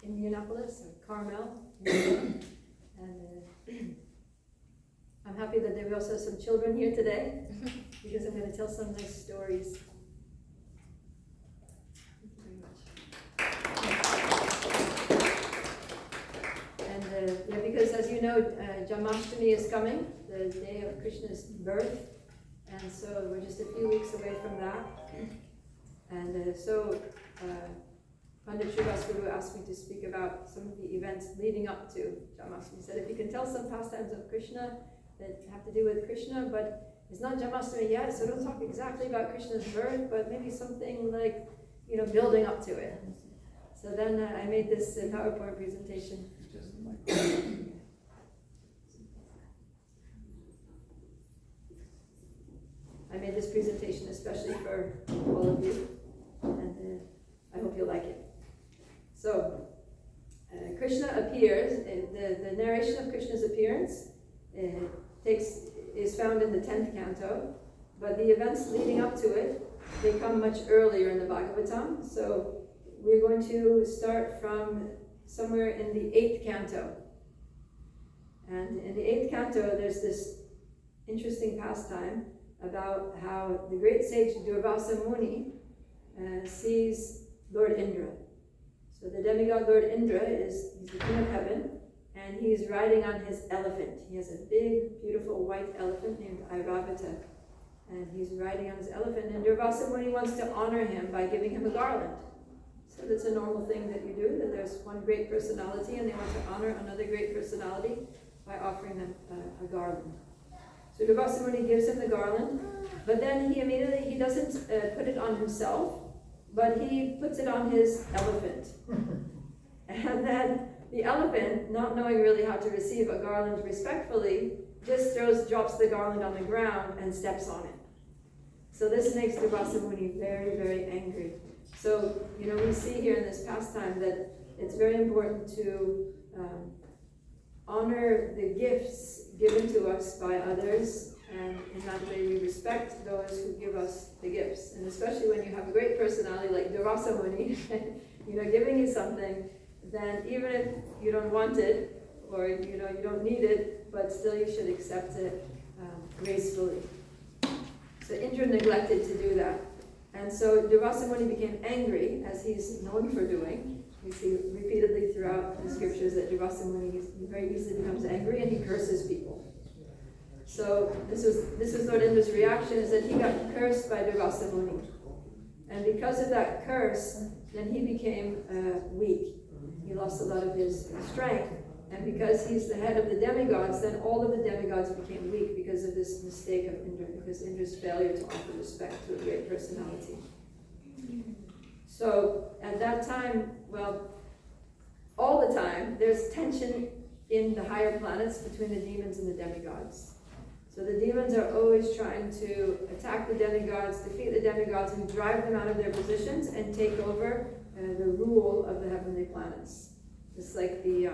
Indianapolis, or Carmel, and I'm happy that there are also some children here today, because I'm going to tell some nice stories. Thank you very much. And because as you know, Janmashtami is coming, the day of Krishna's birth, and so we're just a few weeks away from that. And Pandit Srivas Guru asked me to speak about some of the events leading up to Janmashtami. He said, if you can tell some pastimes of Krishna that have to do with Krishna, but it's not Janmashtami yet, so don't talk exactly about Krishna's birth, but maybe something like, building up to it. So then I made this PowerPoint presentation. I made this presentation especially for all of you, and I hope you'll like it. So, Krishna appears, the narration of Krishna's appearance is found in the 10th canto, but the events leading up to it, they come much earlier in the Bhagavatam. So we're going to start from somewhere in the 8th canto. And in the 8th canto, there's this interesting pastime about how the great sage Durvasa Muni sees Lord Indra. So the demigod Lord Indra he's the king of heaven, and he's riding on his elephant. He has a big, beautiful white elephant named Airavata, and he's riding on his elephant, and Durvasa Muni wants to honor him by giving him a garland. So that's a normal thing that you do, that there's one great personality and they want to honor another great personality by offering them a garland. So Durvasa Muni gives him the garland, but then he doesn't put it on himself, but he puts it on his elephant. And then the elephant, not knowing really how to receive a garland respectfully, just drops the garland on the ground and steps on it. So this makes Durvasa Muni very, very angry. So, we see here in this pastime that it's very important to honor the gifts given to us by others, and in that way we respect those who give us the gifts. And especially when you have a great personality like Durvasa Muni, giving you something, then even if you don't want it, or you don't need it, but still you should accept it gracefully. So Indra neglected to do that. And so Durvasa Muni became angry, as he's known for doing. We see repeatedly throughout the scriptures that Durvasa Muni very easily becomes angry and he curses people. So this was Lord Indra's reaction, is that he got cursed by Durvasa Muni. And because of that curse, then he became weak. He lost a lot of his strength. And because he's the head of the demigods, then all of the demigods became weak because of this mistake of Indra, because Indra's failure to offer respect to a great personality. So at that time, all the time, there's tension in the higher planets between the demons and the demigods. So the demons are always trying to attack the demigods, defeat the demigods, and drive them out of their positions and take over the rule of the heavenly planets. It's like the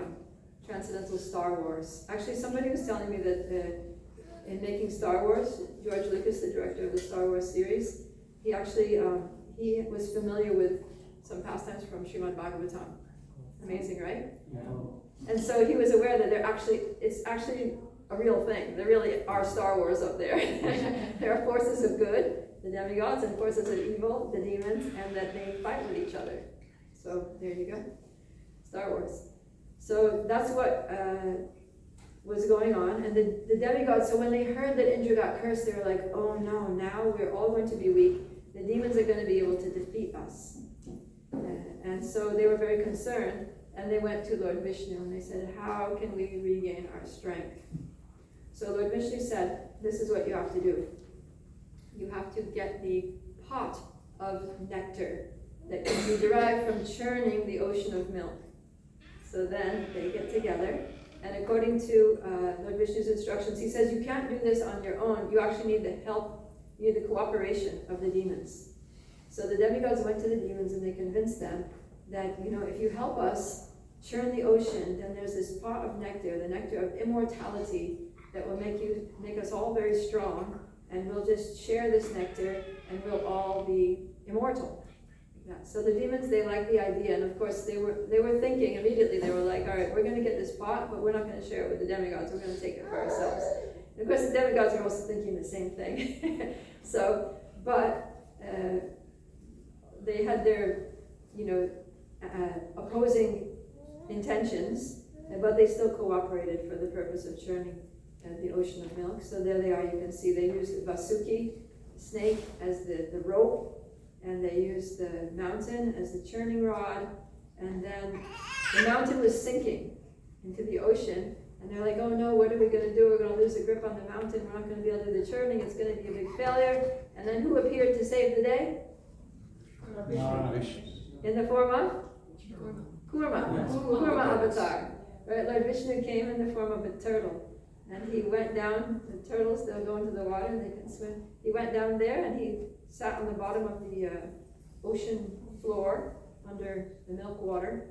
transcendental Star Wars. Actually, somebody was telling me that in making Star Wars, George Lucas, the director of the Star Wars series, he actually he was familiar with some pastimes from Srimad Bhagavatam. Amazing, right? Yeah. And so he was aware that it's actually a real thing. There really are Star Wars up there. There are forces of good, the demigods, and forces of evil, the demons, and that they fight with each other. So there you go. Star Wars. So that's what was going on. And the demigods, so when they heard that Indra got cursed, they were like, oh no, now we're all going to be weak. The demons are going to be able to defeat us. And so they were very concerned, and they went to Lord Vishnu and they said, how can we regain our strength? So Lord Vishnu said, this is what you have to do. You have to get the pot of nectar that can be derived from churning the ocean of milk. So then they get together, and according to Lord Vishnu's instructions, he says you can't do this on your own. You actually need the help, you need the cooperation of the demons. So the demigods went to the demons and they convinced them that, if you help us churn the ocean, then there's this pot of nectar, the nectar of immortality, that will make us all very strong, and we'll just share this nectar and we'll all be immortal. Yeah, so the demons, they like the idea, and of course they were thinking immediately, they were like, all right, we're going to get this pot, but we're not going to share it with the demigods, we're going to take it for ourselves. And of course the demigods are also thinking the same thing. So, but they had their, opposing intentions, but they still cooperated for the purpose of churning the ocean of milk. So there they are, you can see they used Vasuki, snake, as the rope, and they used the mountain as the churning rod, and then the mountain was sinking into the ocean, and they're like, oh no, what are we going to do? We're going to lose a grip on the mountain, we're not going to be able to do the churning, it's going to be a big failure. And then who appeared to save the day? In the form of? Kurma avatar. Right, Lord Vishnu came in the form of a turtle. And he went down, the turtles, they'll go into the water and they can swim. He went down there and he sat on the bottom of the ocean floor under the milk water,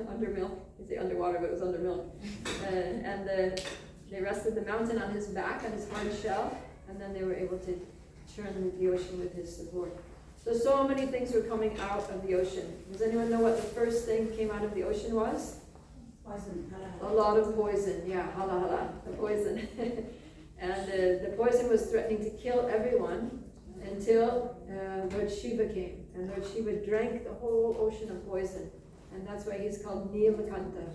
under milk. You say underwater, but it was under milk. They rested the mountain on his back, on his hard shell, and then they were able to churn the ocean with his support. So many things were coming out of the ocean. Does anyone know what the first thing came out of the ocean was? Poison. A lot of poison, yeah, hala, the poison. And the poison was threatening to kill everyone until Lord Shiva came. And Lord Shiva drank the whole ocean of poison. And that's why he's called Nilakanta.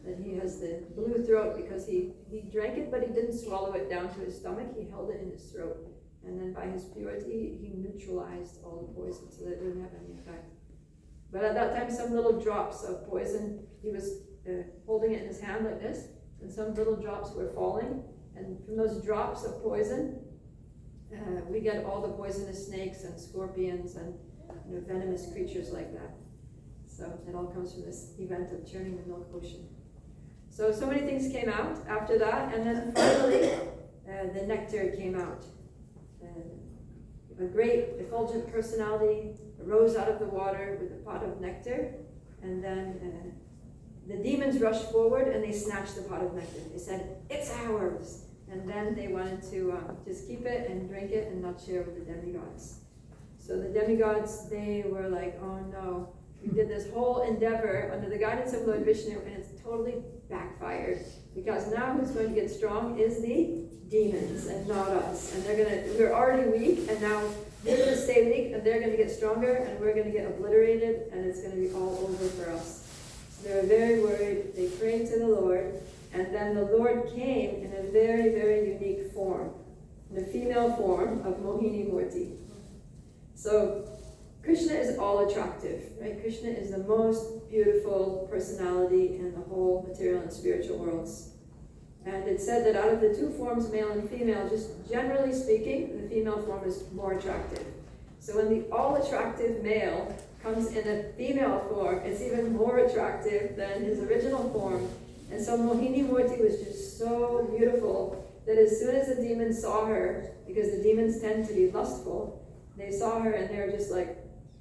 And he has the blue throat because he drank it, but he didn't swallow it down to his stomach. He held it in his throat. And then by his purity, he neutralized all the poison so that it didn't have any effect. But at that time, some little drops of poison, he was holding it in his hand like this, and some little drops were falling. And from those drops of poison, we get all the poisonous snakes and scorpions and venomous creatures like that. So it all comes from this event of churning the milk ocean. So many things came out after that, and then finally the nectar came out. A great effulgent personality arose out of the water with a pot of nectar, and then the demons rushed forward and they snatched the pot of nectar. They said, it's ours! And then they wanted to just keep it and drink it and not share with the demigods. So the demigods, they were like, oh no, we did this whole endeavor under the guidance of Lord Vishnu and it's totally backfired. Because now who's going to get strong is the demons and not us. And we're already weak, and now they're going to stay weak and they're going to get stronger and we're going to get obliterated and it's going to be all over for us. So they were very worried. They prayed to the Lord, and then the Lord came in a very, very unique form, in a female form of Mohini Murti. So Krishna is all attractive, right? Krishna is the most beautiful personality in the whole material and spiritual worlds. And it's said that out of the two forms, male and female, just generally speaking, the female form is more attractive. So when the all-attractive male comes in a female form, it's even more attractive than his original form. And so Mohini Murti was just so beautiful that as soon as the demons saw her, because the demons tend to be lustful, they saw her and they were just like,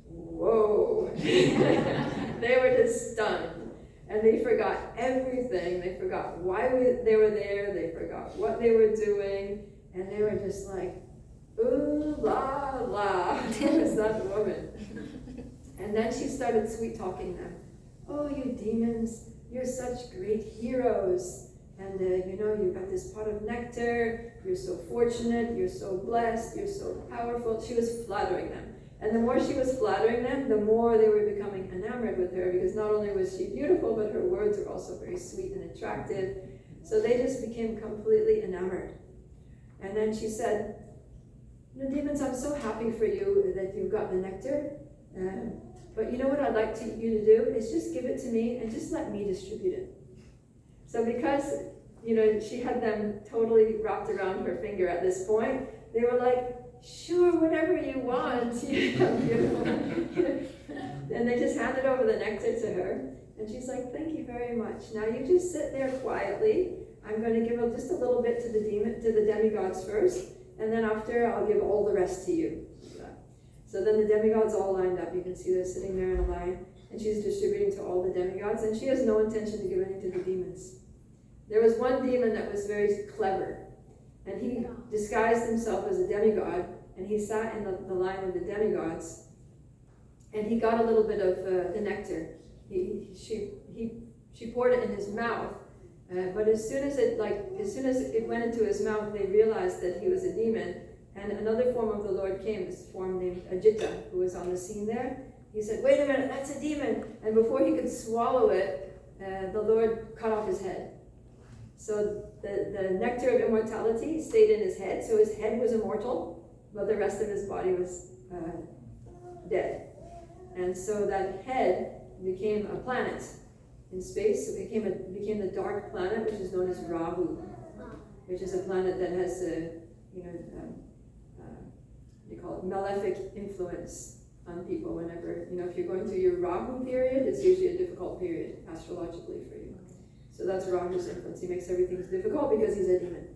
whoa. They were just stunned. And they forgot everything. They forgot why they were there. They forgot what they were doing. And they were just like, ooh, la, la. Who is that woman? And then she started sweet-talking them. Oh, you demons, you're such great heroes. And, you got this pot of nectar. You're so fortunate. You're so blessed. You're so powerful. She was flattering them. And the more she was flattering them, the more they were becoming enamored with her, because not only was she beautiful, but her words were also very sweet and attractive. So they just became completely enamored. And then she said, demons, I'm so happy for you that you've got the nectar. But you know what I'd like you to do is just give it to me and just let me distribute it. So because, she had them totally wrapped around her finger at this point, they were like, sure, whatever you want. And they just handed over the nectar to her. And she's like, thank you very much. Now you just sit there quietly. I'm going to give just a little bit to the demigods first. And then after, I'll give all the rest to you. So then the demigods all lined up. You can see they're sitting there in a line. And she's distributing to all the demigods. And she has no intention to give any to the demons. There was one demon that was very clever. And he disguised himself as a demigod, and he sat in the line of the demigods. and he got a little bit of the nectar. She poured it in his mouth, but as soon as it went into his mouth, they realized that he was a demon. And another form of the Lord came, this form named Ajita, who was on the scene there. He said, "Wait a minute, that's a demon!" And before he could swallow it, the Lord cut off his head. So the nectar of immortality stayed in his head, so his head was immortal, but the rest of his body was dead. And so that head became a planet in space. It became the dark planet, which is known as Rahu, which is a planet that has what do you call it, malefic influence on people whenever, if you're going through your Rahu period, it's usually a difficult period astrologically for you. So that's Rahu's influence. He makes everything difficult because he's a demon.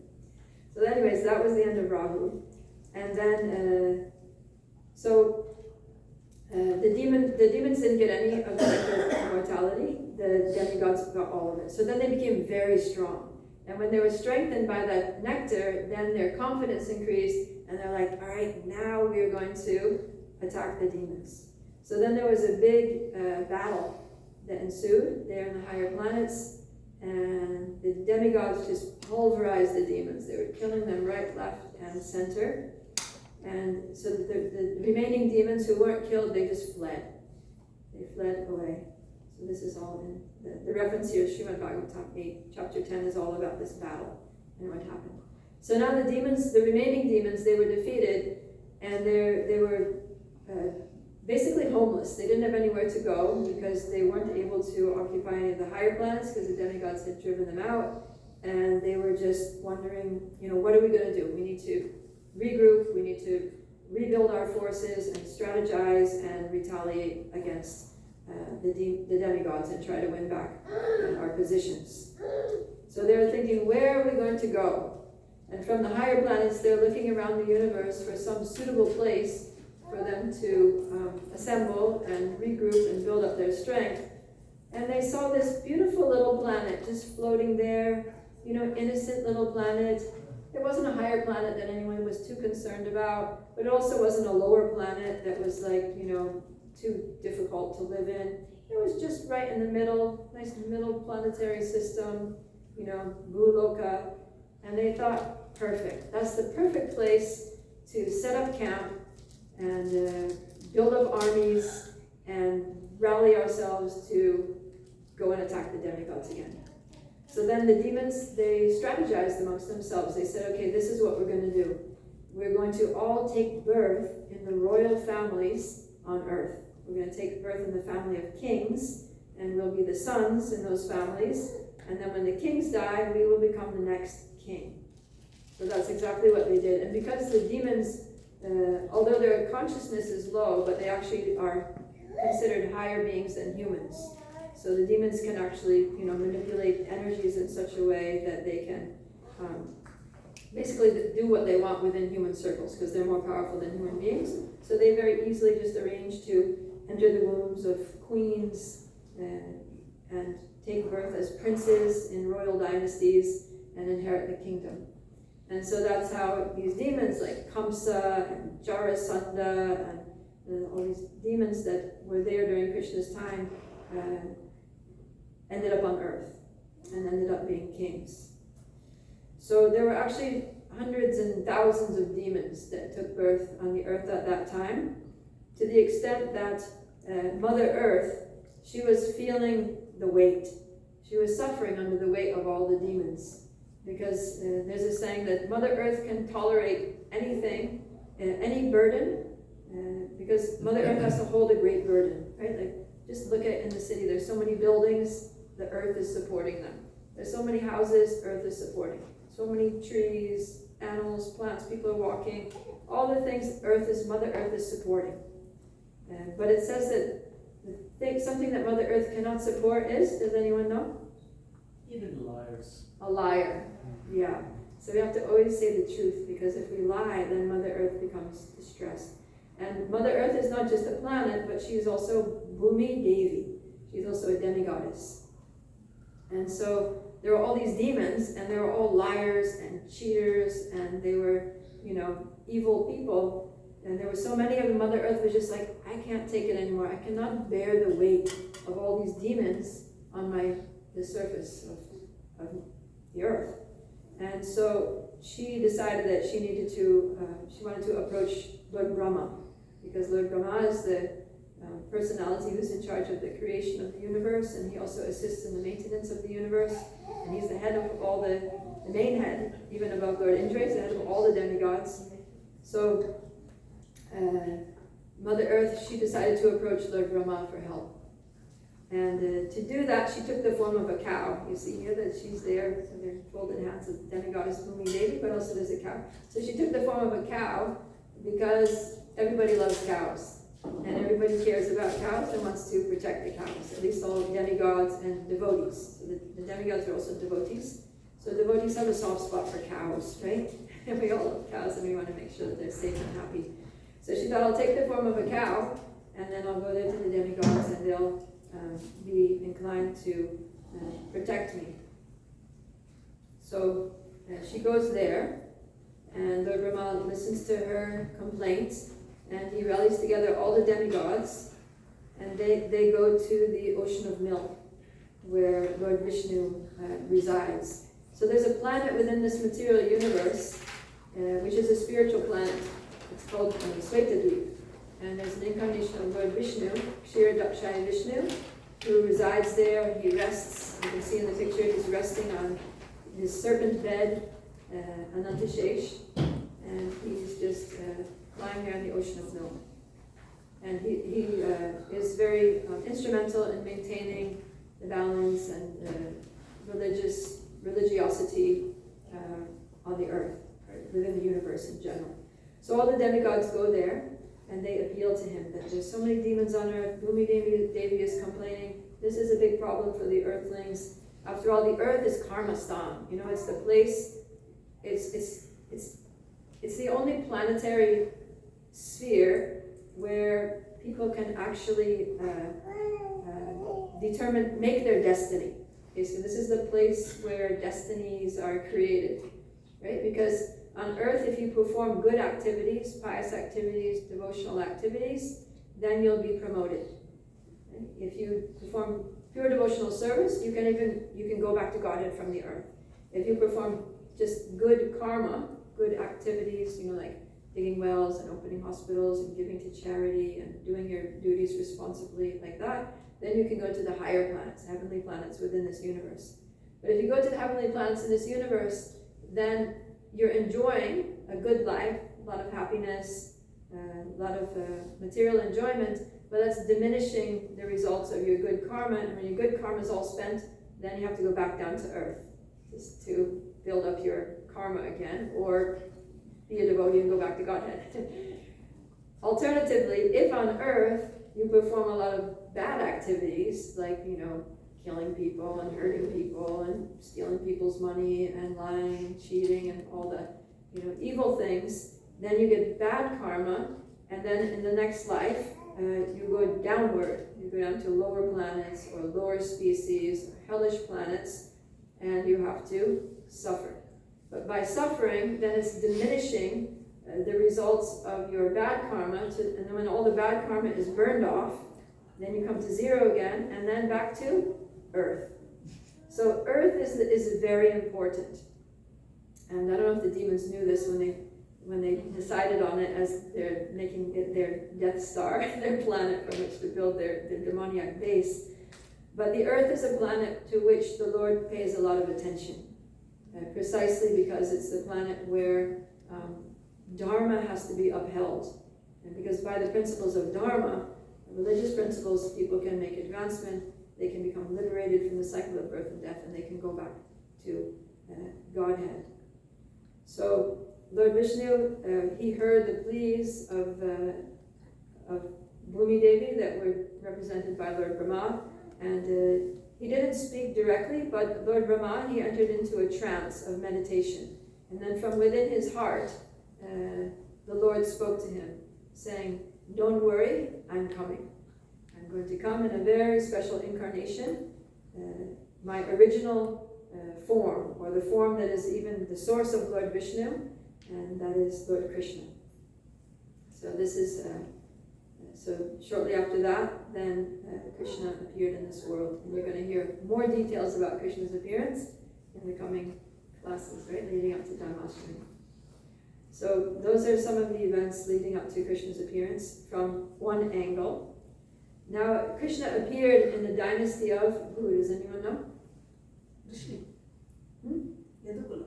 So anyways, that was the end of Rahu. And then, the demons didn't get any of the nectar of immortality. The demigods got all of it. So then they became very strong. And when they were strengthened by that nectar, then their confidence increased, and they're like, all right, now we are going to attack the demons. So then there was a big battle that ensued there in the higher planets, and the demigods just pulverized the demons. They were killing them right, left, and center. And so the remaining demons who weren't killed, they just fled. They fled away. So this is all in the reference here, Srimad Bhagavatam 8, chapter 10 is all about this battle and what happened. So now the remaining demons, they were defeated, and they were basically homeless. They didn't have anywhere to go because they weren't able to occupy any of the higher planets because the demigods had driven them out, and they were just wondering, what are we going to do? We need to regroup, we need to rebuild our forces and strategize and retaliate against the demigods and try to win back our positions. So they're thinking, where are we going to go? And from the higher planets, they're looking around the universe for some suitable place for them to assemble and regroup and build up their strength. And they saw this beautiful little planet just floating there, innocent little planet. It wasn't a higher planet that anyone was too concerned about, but it also wasn't a lower planet that was too difficult to live in. It was just right in the middle, nice middle planetary system, Bhuloka. And they thought, perfect. That's the perfect place to set up camp and build up armies and rally ourselves to go and attack the demigods again. So then the demons, they strategized amongst themselves. They said, okay, this is what we're going to do. We're going to all take birth in the royal families on earth. We're going to take birth in the family of kings, and we'll be the sons in those families. And then when the kings die, we will become the next king. So that's exactly what they did. And because the demons, although their consciousness is low, but they actually are considered higher beings than humans. So the demons can actually, manipulate energies in such a way that they can basically do what they want within human circles because they're more powerful than human beings. So they very easily just arrange to enter the wombs of queens and take birth as princes in royal dynasties and inherit the kingdom. And so that's how these demons like Kamsa and Jarasandha and all these demons that were there during Krishna's time ended up on earth and ended up being kings. So there were actually hundreds and thousands of demons that took birth on the earth at that time, to the extent that Mother Earth, she was feeling the weight. She was suffering under the weight of all the demons. Because there's a saying that Mother Earth can tolerate anything, any burden, because Mother Earth has to hold a great burden, right? Like, just look at in the city, there's so many buildings, the earth is supporting them. There's so many houses, earth is supporting. So many trees, animals, plants, people are walking, all the things Mother Earth is supporting. But it says that something that Mother Earth cannot support is, does anyone know? Even liars. A liar, yeah. So we have to always say the truth, because if we lie, then Mother Earth becomes distressed. And Mother Earth is not just a planet, but she is also Bhumi Devi. She's also a demigoddess. And so there were all these demons, and they were all liars and cheaters, and they were, evil people. And there were so many of them, Mother Earth was just like, I can't take it anymore. I cannot bear the weight of all these demons on the surface of the earth. And so she decided that she wanted to approach Lord Brahma, because Lord Brahma is the personality who's in charge of the creation of the universe, and he also assists in the maintenance of the universe, and he's the head of all the main head, even above Lord Indra, he's the head of all the demigods. So Mother Earth, she decided to approach Lord Brahma for help. And to do that, she took the form of a cow. You see here that she's there, so they're folded hands of demigoddess Bhumi Devi, but also there's a cow. So she took the form of a cow because everybody loves cows. And everybody cares about cows and wants to protect the cows, at least all demigods and devotees. So the demigods are also devotees. So devotees have a soft spot for cows, right? And we all love cows and we want to make sure that they're safe and happy. So she thought, I'll take the form of a cow and then I'll go there to the demigods and they'll be inclined to protect me. So she goes there and Lord Brahma listens to her complaints. And he rallies together all the demigods, and they go to the ocean of milk, where Lord Vishnu resides. So there's a planet within this material universe, which is a spiritual planet. It's called Svetadweep. And there's an incarnation of Lord Vishnu, Kshiradakshaya Vishnu, who resides there. He rests. You can see in the picture he's resting on his serpent bed, Anantashesh, and he's just lying there in the ocean of milk. And he is very instrumental in maintaining the balance and religiosity on the earth, or within the universe in general. So all the demigods go there and they appeal to him that there's so many demons on earth. Bhumi Devi is complaining, this is a big problem for the earthlings. After all, the earth is Karmastan. You know, it's the place, it's the only planetary sphere where people can actually make their destiny. Okay, so this is the place where destinies are created, right? Because on earth, if you perform good activities, pious activities, devotional activities, then you'll be promoted. Okay? If you perform pure devotional service, you can go back to Godhead from the earth. If you perform just good karma, good activities, like digging wells and opening hospitals and giving to charity and doing your duties responsibly like that, then you can go to the higher planets, heavenly planets within this universe. But if you go to the heavenly planets in this universe, then you're enjoying a good life, a lot of happiness, a lot of material enjoyment, but that's diminishing the results of your good karma. And when your good karma is all spent, then you have to go back down to earth just to build up your karma again, or be a devotee and go back to Godhead. Alternatively, if on earth you perform a lot of bad activities, like, killing people and hurting people and stealing people's money and lying, cheating, and all the, evil things, then you get bad karma, and then in the next life, you go downward. You go down to lower planets or lower species, or hellish planets, and you have to suffer. But by suffering, then it's diminishing the results of your bad karma, and then when all the bad karma is burned off, then you come to zero again, and then back to earth. So earth is very important. And I don't know if the demons knew this when they decided on it as they're making it their Death Star, their planet from which to build their demoniac base. But the earth is a planet to which the Lord pays a lot of attention. Precisely because it's the planet where Dharma has to be upheld. And because by the principles of Dharma, religious principles, people can make advancement, they can become liberated from the cycle of birth and death, and they can go back to Godhead. So Lord Vishnu, he heard the pleas of Bhumi Devi that were represented by Lord Brahma, and he didn't speak directly, but Lord Brahma, he entered into a trance of meditation. And then from within his heart, the Lord spoke to him, saying, don't worry, I'm coming. I'm going to come in a very special incarnation, my original form, or the form that is even the source of Lord Vishnu, and that is Lord Krishna. So this is, so shortly after that, then Krishna appeared in this world. And you're going to hear more details about Krishna's appearance in the coming classes, right, leading up to Janmashtami. So those are some of the events leading up to Krishna's appearance from one angle. Now, Krishna appeared in the dynasty of who? Does anyone know? Rishi. Yadukula.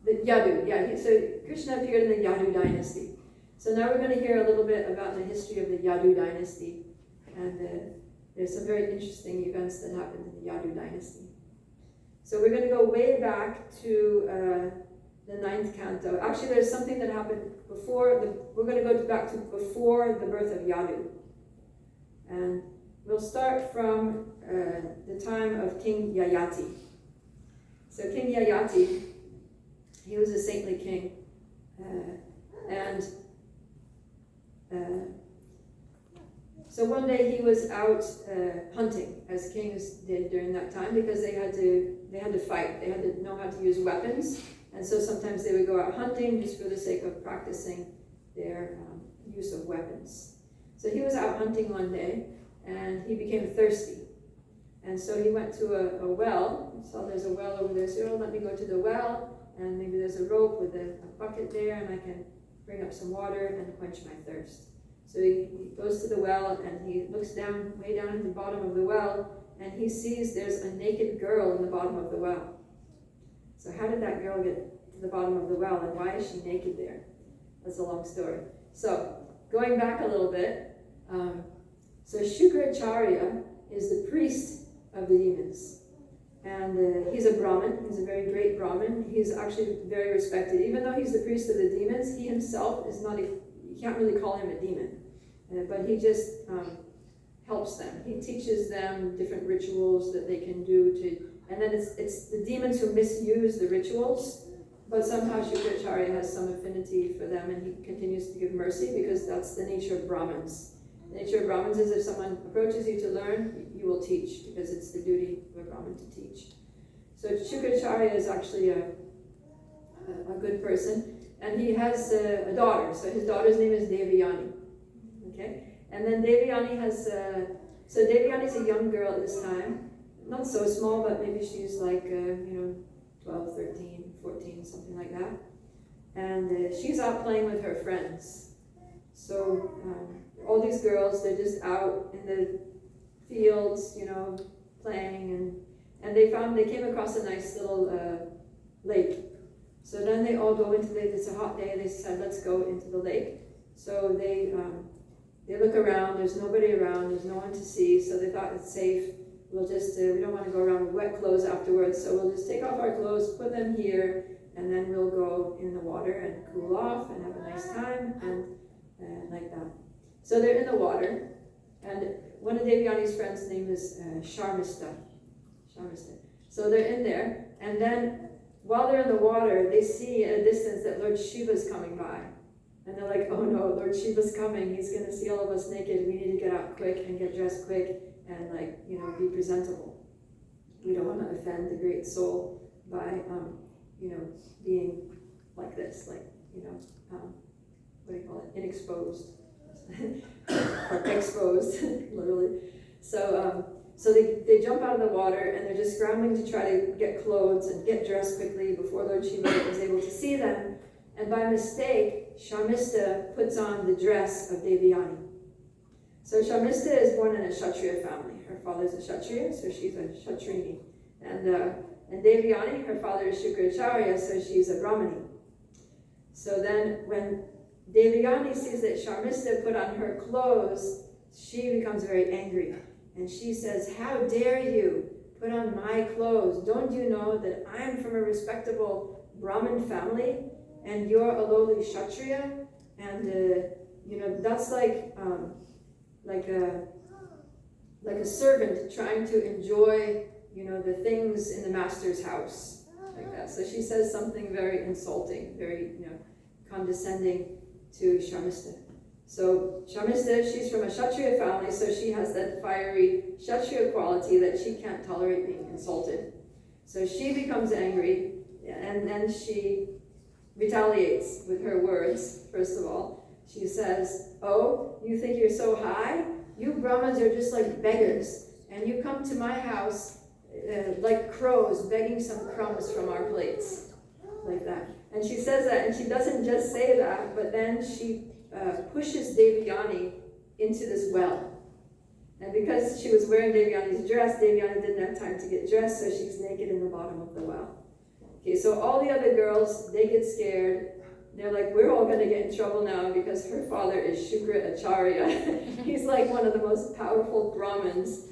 The Yadu, yeah. So Krishna appeared in the Yadu dynasty. So now we're going to hear a little bit about the history of the Yadu dynasty. And there's some very interesting events that happened in the Yadu dynasty. So we're going to go way back to the 9th canto. Actually, there's something that happened before, we're going to go back to before the birth of Yadu. And we'll start from the time of King Yayati. So King Yayati, he was a saintly king. So one day he was out hunting, as kings did during that time, because they had to fight. They had to know how to use weapons, and so sometimes they would go out hunting just for the sake of practicing their use of weapons. So he was out hunting one day, and he became thirsty. And so he went to a well. He saw there's a well over there, so let me go to the well, and maybe there's a rope with a bucket there, and I can bring up some water and quench my thirst. So he goes to the well, and he looks down, way down at the bottom of the well, and he sees there's a naked girl in the bottom of the well. So how did that girl get to the bottom of the well, and why is she naked there? That's a long story. So going back a little bit, so Shukracharya is the priest of the demons. And he's a Brahmin. He's a very great Brahmin. He's actually very respected. Even though he's the priest of the demons, he himself is not you can't really call him a demon. But he just helps them. He teaches them different rituals that they can do and then it's the demons who misuse the rituals, but somehow Shukracharya has some affinity for them, and he continues to give mercy because that's the nature of Brahmins. The nature of Brahmins is if someone approaches you to learn, you will teach, because it's the duty of a Brahmin to teach. So Shukracharya is actually a good person, and he has a daughter. So his daughter's name is Devayani. Okay, and then Devayani has so Devayani's a young girl at this time, not so small, but maybe she's like 12, 13, 14, something like that. And she's out playing with her friends. So all these girls, they're just out in the fields, playing, and they came across a nice little lake. So then they all go into it's a hot day, they said, let's go into the lake. So they look around, there's nobody around, there's no one to see, so they thought it's safe. We'll just, we don't want to go around with wet clothes afterwards, so we'll just take off our clothes, put them here, and then we'll go in the water and cool off and have a nice time, and like that. So they're in the water, and one of Devayani's friends' name is Sharmista. So they're in there, and then while they're in the water, they see at a distance that Lord Shiva's coming by. And they're like, oh no, Lord Shiva's coming. He's going to see all of us naked. We need to get out quick and get dressed quick and be presentable. We don't want to offend the great soul by, being like this, what do you call it? Inexposed. Or exposed, literally. So they jump out of the water, and they're just scrambling to try to get clothes and get dressed quickly before Lord Shiva was able to see them. And by mistake, Sharmista puts on the dress of Devayani. So Sharmista is born in a Kshatriya family. Her father's a Kshatriya, so she's a Kshatrini. And Devayani, her father is Shukracharya, so she's a Brahmani. So then when Devayani sees that Sharmista put on her clothes, she becomes very angry. And she says, how dare you put on my clothes? Don't you know that I'm from a respectable Brahmin family and you're a lowly Kshatriya? And, that's like a servant trying to enjoy, the things in the master's house, like that. So she says something very insulting, very, condescending to Sharmista. So Sharmista, she's from a Kshatriya family, so she has that fiery Kshatriya quality that she can't tolerate being insulted. So she becomes angry, and then she retaliates with her words, first of all. she says, "Oh, you think you're so high? You Brahmins are just like beggars, and you come to my house like crows begging some crumbs from our plates," like that. And she says that, and she doesn't just say that, but then she pushes Devyani into this well. And because she was wearing Devyani's dress, Devyani didn't have time to get dressed, so she's naked in the bottom of the well. Okay, so all the other girls, they get scared. They're like, we're all going to get in trouble now because her father is Shukra Acharya. He's like one of the most powerful Brahmins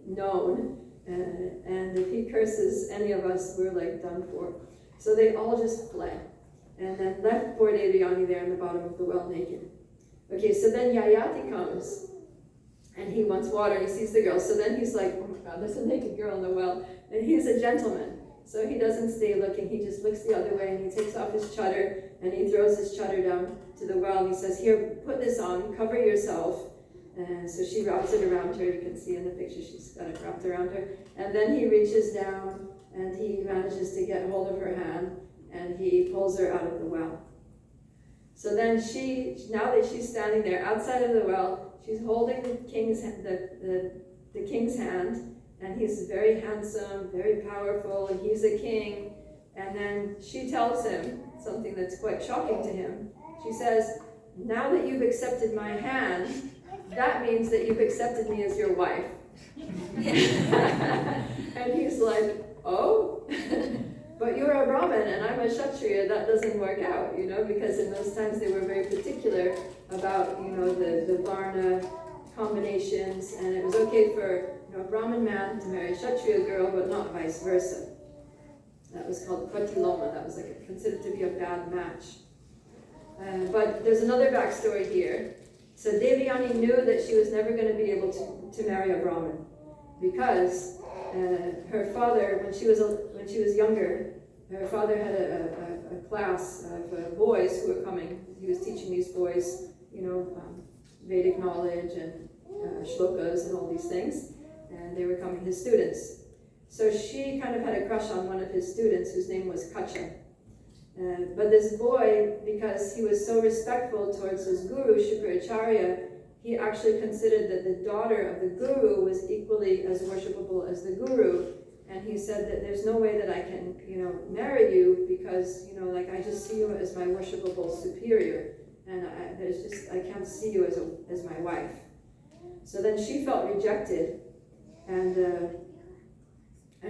known. And if he curses any of us, we're like done for. So they all just fled. And then left poor Devyani there in the bottom of the well naked. Okay, so then Yayati comes. And he wants water, and he sees the girl. So then he's like, oh my God, there's a naked girl in the well. And he's a gentleman. So he doesn't stay looking. He just looks the other way, and he takes off his chadar, and he throws his chadar down to the well. And he says, here, put this on, cover yourself. And so she wraps it around her. You can see in the picture, she's got it wrapped around her. And then he reaches down, and he manages to get hold of her hand, and he pulls her out of the well. So then now that she's standing there outside of the well, she's holding the king's hand, and he's very handsome, very powerful, and he's a king. And then she tells him something that's quite shocking to him. She says, now that you've accepted my hand, that means that you've accepted me as your wife. And he's like, oh? But you're a Brahmin and I'm a Kshatriya, that doesn't work out, because in those times they were very particular about, the Varna combinations, and it was okay for a Brahmin man to marry a Kshatriya girl, but not vice versa. That was called Pratiloma, that was considered to be a bad match. But there's another backstory here. So Devyani knew that she was never going to be able to marry a Brahmin, because her father, when she was younger, her father had a class of boys who were coming. He was teaching these boys, Vedic knowledge and shlokas and all these things, and they were coming his students. So she kind of had a crush on one of his students, whose name was Kacha. But this boy, because he was so respectful towards his guru, Shukracharya, he actually considered that the daughter of the guru was equally as worshipable as the guru. And he said that there's no way that I can, marry you because, I just see you as my worshipable superior. And I can't see you as my wife. So then she felt rejected. And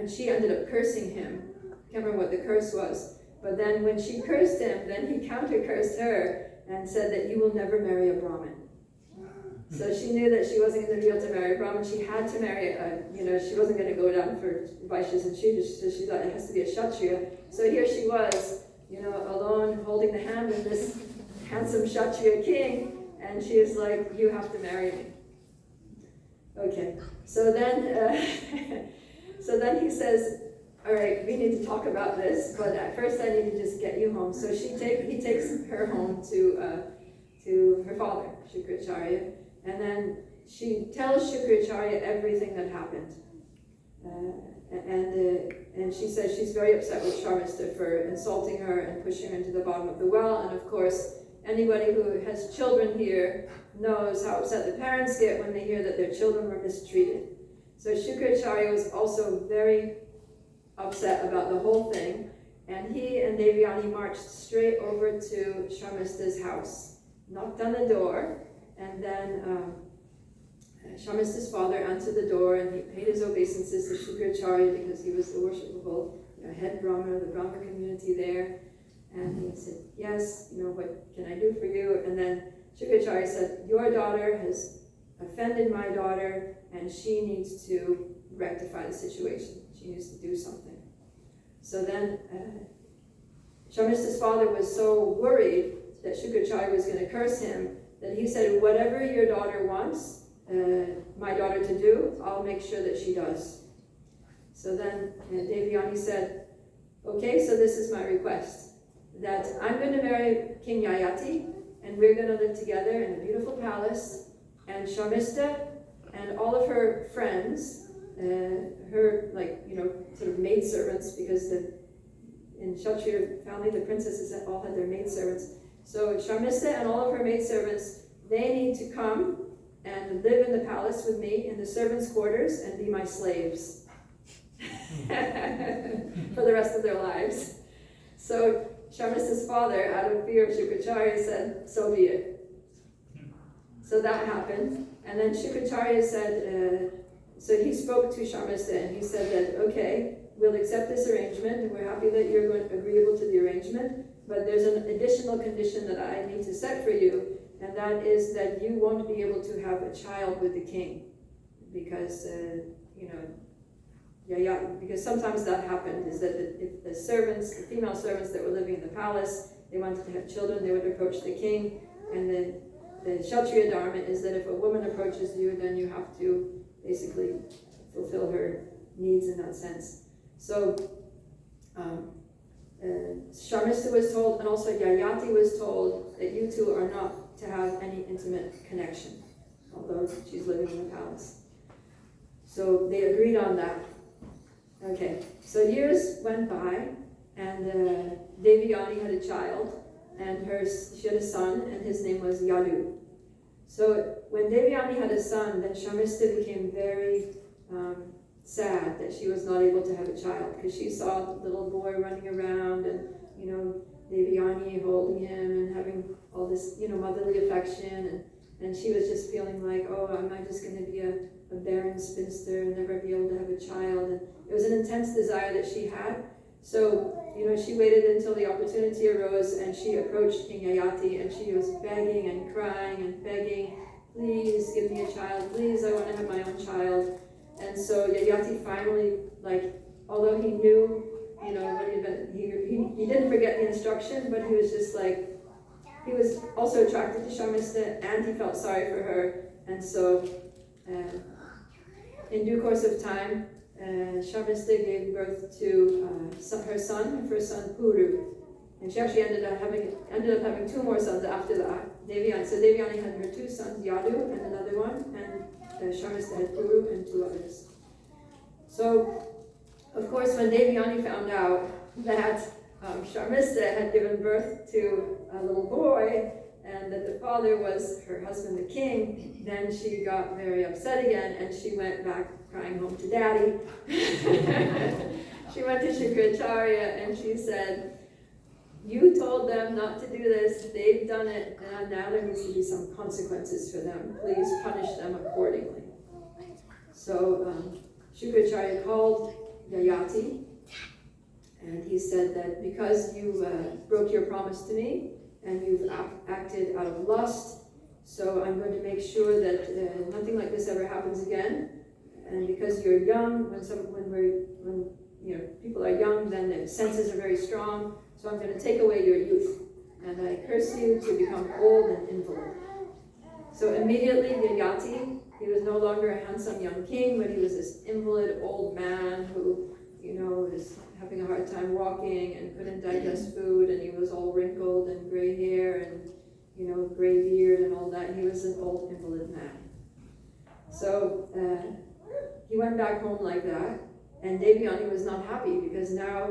she ended up cursing him. I can't remember what the curse was. But then when she cursed him, then he counter-cursed her and said that you will never marry a Brahmin. So she knew that she wasn't going to be able to marry a Brahmin. She had to marry she wasn't going to go down for Vaishyas and Shudras, so she thought it has to be a Kshatriya. So here she was, alone, holding the hand of this handsome Kshatriya king, and she was like, you have to marry me. Okay, so then he says, all right, we need to talk about this, but at first I need to just get you home. So he takes her home to her father, Shukracharya, and then she tells Shukracharya everything that happened. And she says she's very upset with Sharmista for insulting her and pushing her into the bottom of the well. And of course, anybody who has children here knows how upset the parents get when they hear that their children were mistreated. So Shukracharya was also very upset about the whole thing, and he and Devyani marched straight over to Sharmista's house, knocked on the door, and then Sharmista's father answered the door, and he paid his obeisances to Shukracharya because he was the worshipful head Brahmana of the Brahmana community there. And he said, yes, what can I do for you? And then Shukracharya said, your daughter has offended my daughter, and she needs to rectify the situation. She needs to do something. So then Sharmista's father was so worried that Shukracharya was going to curse him that he said, whatever your daughter wants my daughter to do, I'll make sure that she does. So then Devyani said, okay, so this is my request, that I'm going to marry King Yayati, and we're going to live together in a beautiful palace, and Sharmista and all of her friends, her sort of maidservants, because in Kshatriya family the princesses all had their maidservants. So Sharmista and all of her maidservants, they need to come and live in the palace with me in the servants' quarters and be my slaves for the rest of their lives. So Sharmista's father, out of fear of Shukracharya, said, so be it. So that happened. And then Shukracharya said, so he spoke to Sharmista and he said that, okay, we'll accept this arrangement and we're happy that you're agreeable to the arrangement, but there's an additional condition that I need to set for you, and that is that you won't be able to have a child with the king, because, because sometimes that happened, is that if the servants, the female servants that were living in the palace, they wanted to have children, they would approach the king, and then the Kshatriya Dharma is that if a woman approaches you, then you have to basically fulfill her needs in that sense. So Sharmista was told, and also Yayati was told, that you two are not to have any intimate connection, although she's living in the palace. So they agreed on that. Okay, so years went by, and Devayani had a child, and she had a son, and his name was Yadu. So when Devayani had a son, then Sharmista became very sad that she was not able to have a child, because she saw the little boy running around, and Devayani holding him and having all this motherly affection, and she was just feeling like, oh, am I just going to be a barren spinster and never be able to have a child? And it was an intense desire that she had. So she waited until the opportunity arose, and she approached King Yayati, and she was begging and crying and begging, please give me a child, please, I want to have my own child. And so Yayati finally, although he knew, what he had been, he didn't forget the instruction, but he was just he was also attracted to Sharmista, and he felt sorry for her. And so, in due course of time, Sharmista gave birth to her first son Puru, and she actually ended up having two more sons after that. Devayani had her two sons, Yadu and another one, and Sharmista had Puru and two others. So, of course, when Devayani found out that Sharmista had given birth to a little boy, and that the father was her husband, the king, then she got very upset again, and she went back crying home to daddy. She went to Shukracharya and she said, you told them not to do this, they've done it, and now there needs to be some consequences for them. Please punish them accordingly. So Shukracharya called Yayati, and he said that because you broke your promise to me, and you've acted out of lust, so I'm going to make sure that nothing like this ever happens again. And because you're young, when people are young, then their senses are very strong. So I'm going to take away your youth, and I curse you to become old and invalid. So immediately Yayati, he was no longer a handsome young king, but he was this invalid old man who, was having a hard time walking and couldn't digest food, and he was all wrinkled and gray hair and, gray beard and all that. He was an old invalid man. So he went back home like that, and Devayani was not happy because now,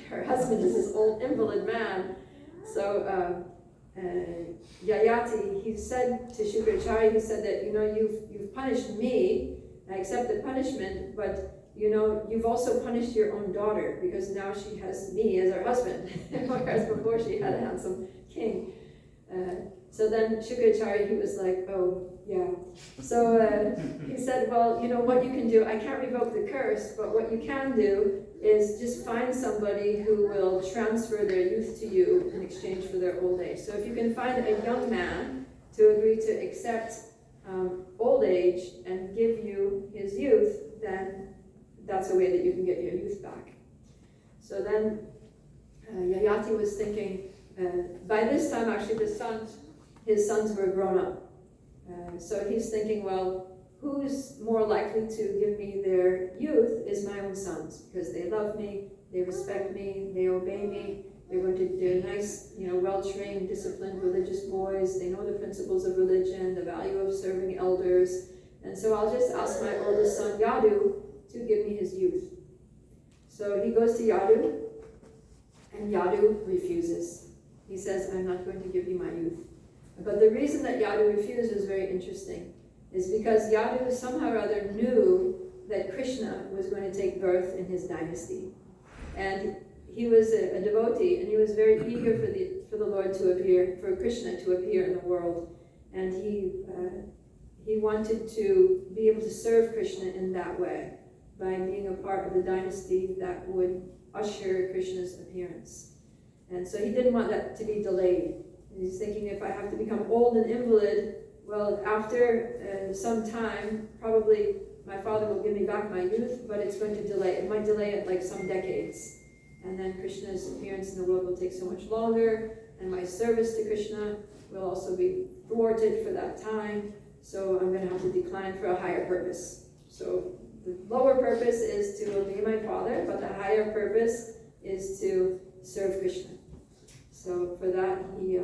her husband is this old invalid man. So Yayati, he said to Shukracharya, he said that, you've punished me, I accept the punishment, but you've also punished your own daughter, because now she has me as her husband, whereas before she had a handsome king. So then Shukracharya, he was like, oh, yeah. So he said, well, what you can do, I can't revoke the curse, but what you can do is just find somebody who will transfer their youth to you in exchange for their old age. So if you can find a young man to agree to accept old age and give you his youth, then that's a way that you can get your youth back. So then Yayati was thinking, by this time actually his sons were grown up. So he's thinking, well, who's more likely to give me their youth is my own sons, because they love me, they respect me, they obey me, they're nice, well-trained, disciplined, religious boys, they know the principles of religion, the value of serving elders, and so I'll just ask my oldest son, Yadu, to give me his youth. So he goes to Yadu, and Yadu refuses. he says, I'm not going to give you my youth. But the reason that Yadu refused is very interesting, is because Yadu somehow or other knew that Krishna was going to take birth in his dynasty. And he was a devotee, and he was very eager for the Lord to appear, for Krishna to appear in the world. And he wanted to be able to serve Krishna in that way, by being a part of the dynasty that would usher Krishna's appearance. And so he didn't want that to be delayed. He's thinking, if I have to become old and invalid, well, after some time, probably my father will give me back my youth, but it's going to delay. It might delay it like some decades. And then Krishna's appearance in the world will take so much longer, and my service to Krishna will also be thwarted for that time. So I'm going to have to decline for a higher purpose. So the lower purpose is to obey my father, but the higher purpose is to serve Krishna. So for that, he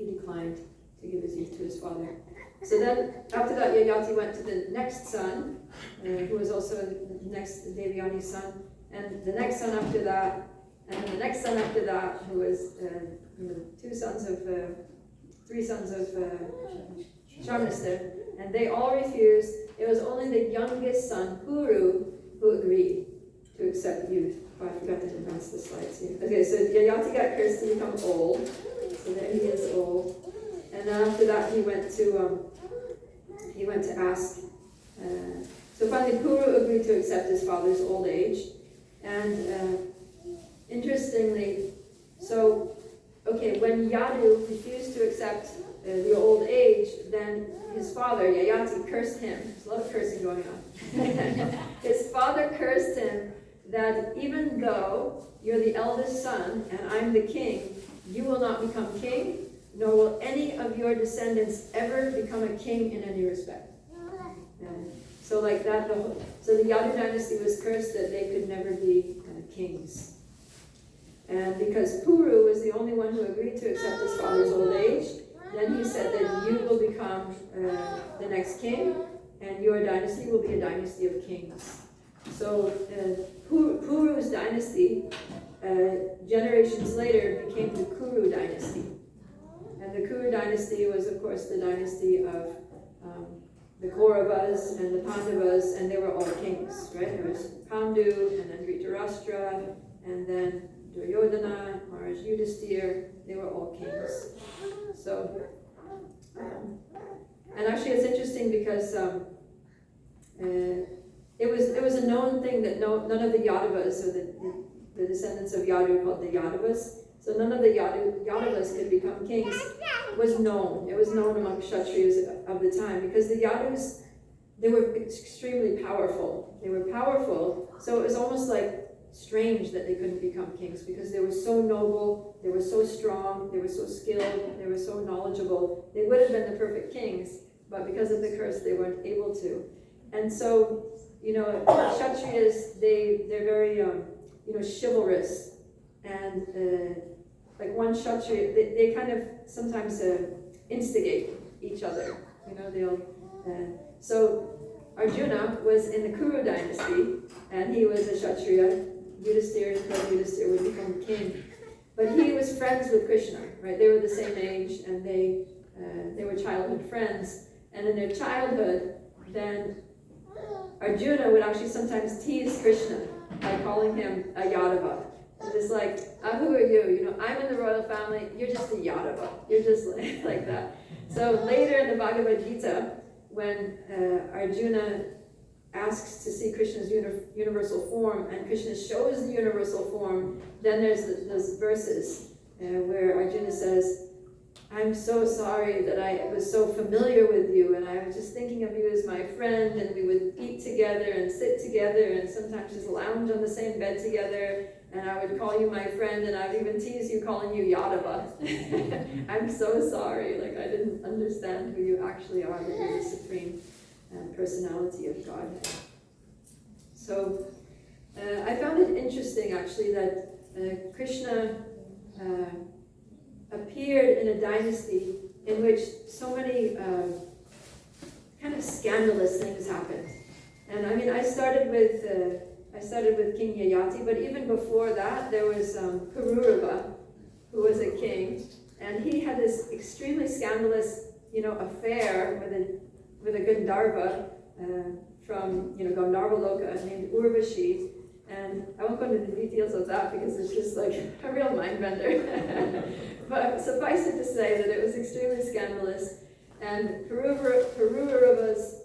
declined to give his youth to his father. So then, after that, Yayati went to the next son, who was also the next Devyani's son, and the next son after that, and then the next son after that, who was three sons of Sharmistar, and they all refused. It was only the youngest son, Puru, who agreed to accept youth. Oh, I forgot to advance the slides here. Okay, so Yayati got cursed to become old. So there he is, old. And then after that, he went to ask. So finally, Puru agreed to accept his father's old age. And interestingly, when Yadu refused to accept the old age, then his father, Yayati, cursed him. There's a lot of cursing going on. His father cursed him that even though you're the eldest son and I'm the king, you will not become king, nor will any of your descendants ever become a king in any respect. So like that, so the Yadu dynasty was cursed that they could never be kings. And because Puru was the only one who agreed to accept his father's old age, then he said that you will become the next king, and your dynasty will be a dynasty of kings. So Puru's dynasty, generations later, became the Kuru dynasty. And the Kuru dynasty was, of course, the dynasty of the Kauravas and the Pandavas, and they were all kings, right? There was Pandu, and then Dhritarashtra, and then Duryodhana, Maharaj Yudhisthira. They were all kings. So, and actually it's interesting because it was a known thing that none of the Yadavas, or the descendants of Yadu, called the Yadavas, so none of the Yadavas could become kings. Was known. It was known among Kshatriyas of the time, because the Yadus, they were extremely powerful. They were powerful, so it was almost like strange that they couldn't become kings, because they were so noble, they were so strong, they were so skilled, they were so knowledgeable. They would have been the perfect kings, but because of the curse, they weren't able to. And so, Kshatriyas, they're very, chivalrous, and like one Kshatriya, they kind of sometimes instigate each other. So Arjuna was in the Kuru dynasty, and he was a Kshatriya. Yudhisthira, his brother Yudhisthira, would become king. But he was friends with Krishna, right? They were the same age, and they were childhood friends. And in their childhood, then Arjuna would actually sometimes tease Krishna by calling him a Yadava. It's like, who are you? I'm in the royal family, you're just a Yadava. You're just like that. So later in the Bhagavad Gita, when Arjuna asks to see Krishna's universal form, and Krishna shows the universal form, then there's those verses where Arjuna says, I'm so sorry that I was so familiar with you, and I was just thinking of you as my friend, and we would eat together and sit together and sometimes just lounge on the same bed together, and I would call you my friend, and I would even tease you calling you Yadava. I'm so sorry, I didn't understand who you actually are, that you're the supreme personality of Godhead. So I found it interesting actually that Krishna appeared in a dynasty in which so many kind of scandalous things happened. And I started with King Yayati, but even before that there was Pururava, who was a king, and he had this extremely scandalous, affair with a Gandharva from, Gandharva named Urvashi. And I won't go into the details of that because it's just like a real mind bender. But suffice it to say that it was extremely scandalous. And Pururava's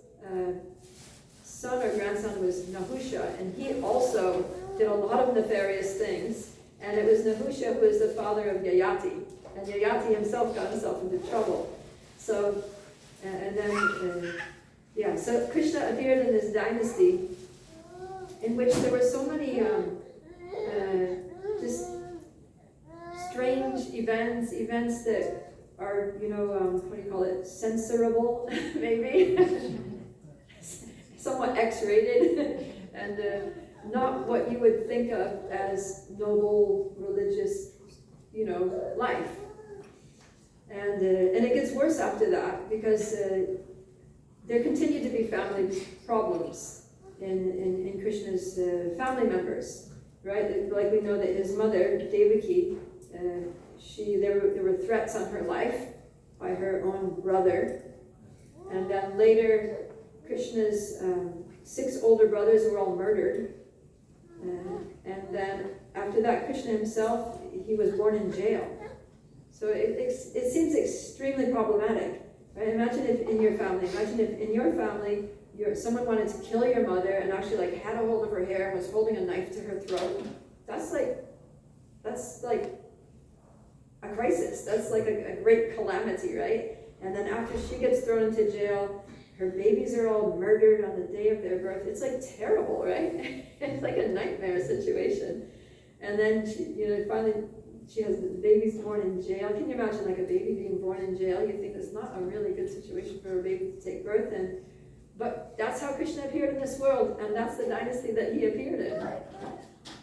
son or grandson was Nahusha, and he also did a lot of nefarious things. And it was Nahusha who was the father of Yayati. And Yayati himself got himself into trouble. So, so Krishna appeared in this dynasty in which there were so many just strange events that are, what do you call it, censorable, maybe, somewhat X-rated, and not what you would think of as noble religious, life. And it gets worse after that because there continue to be family problems in Krishna's family members, right? Like we know that his mother, Devaki, there were threats on her life by her own brother. And then later, Krishna's 6 older brothers were all murdered. And then after that, Krishna himself, he was born in jail. So it seems extremely problematic. Right? Imagine if in your family, someone wanted to kill your mother and actually had a hold of her hair and was holding a knife to her throat. That's like a crisis. That's like a great calamity, right? And then after she gets thrown into jail, her babies are all murdered on the day of their birth. It's terrible, right? It's like a nightmare situation. And then finally she has the babies born in jail. Can you imagine a baby being born in jail? You think that's not a really good situation for a baby to take birth in. But that's how Krishna appeared in this world, and that's the dynasty that he appeared in.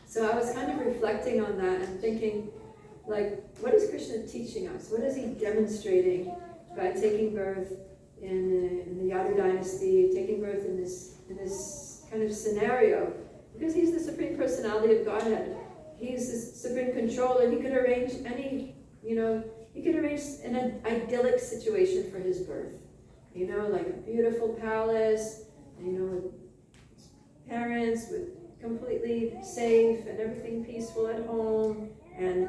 So I was kind of reflecting on that and thinking, what is Krishna teaching us? What is he demonstrating by taking birth in the Yadu dynasty, taking birth in this kind of scenario? Because he's the Supreme Personality of Godhead. He's the Supreme Controller. He could arrange an idyllic situation for his birth. Like a beautiful palace, with parents, with completely safe and everything peaceful at home, and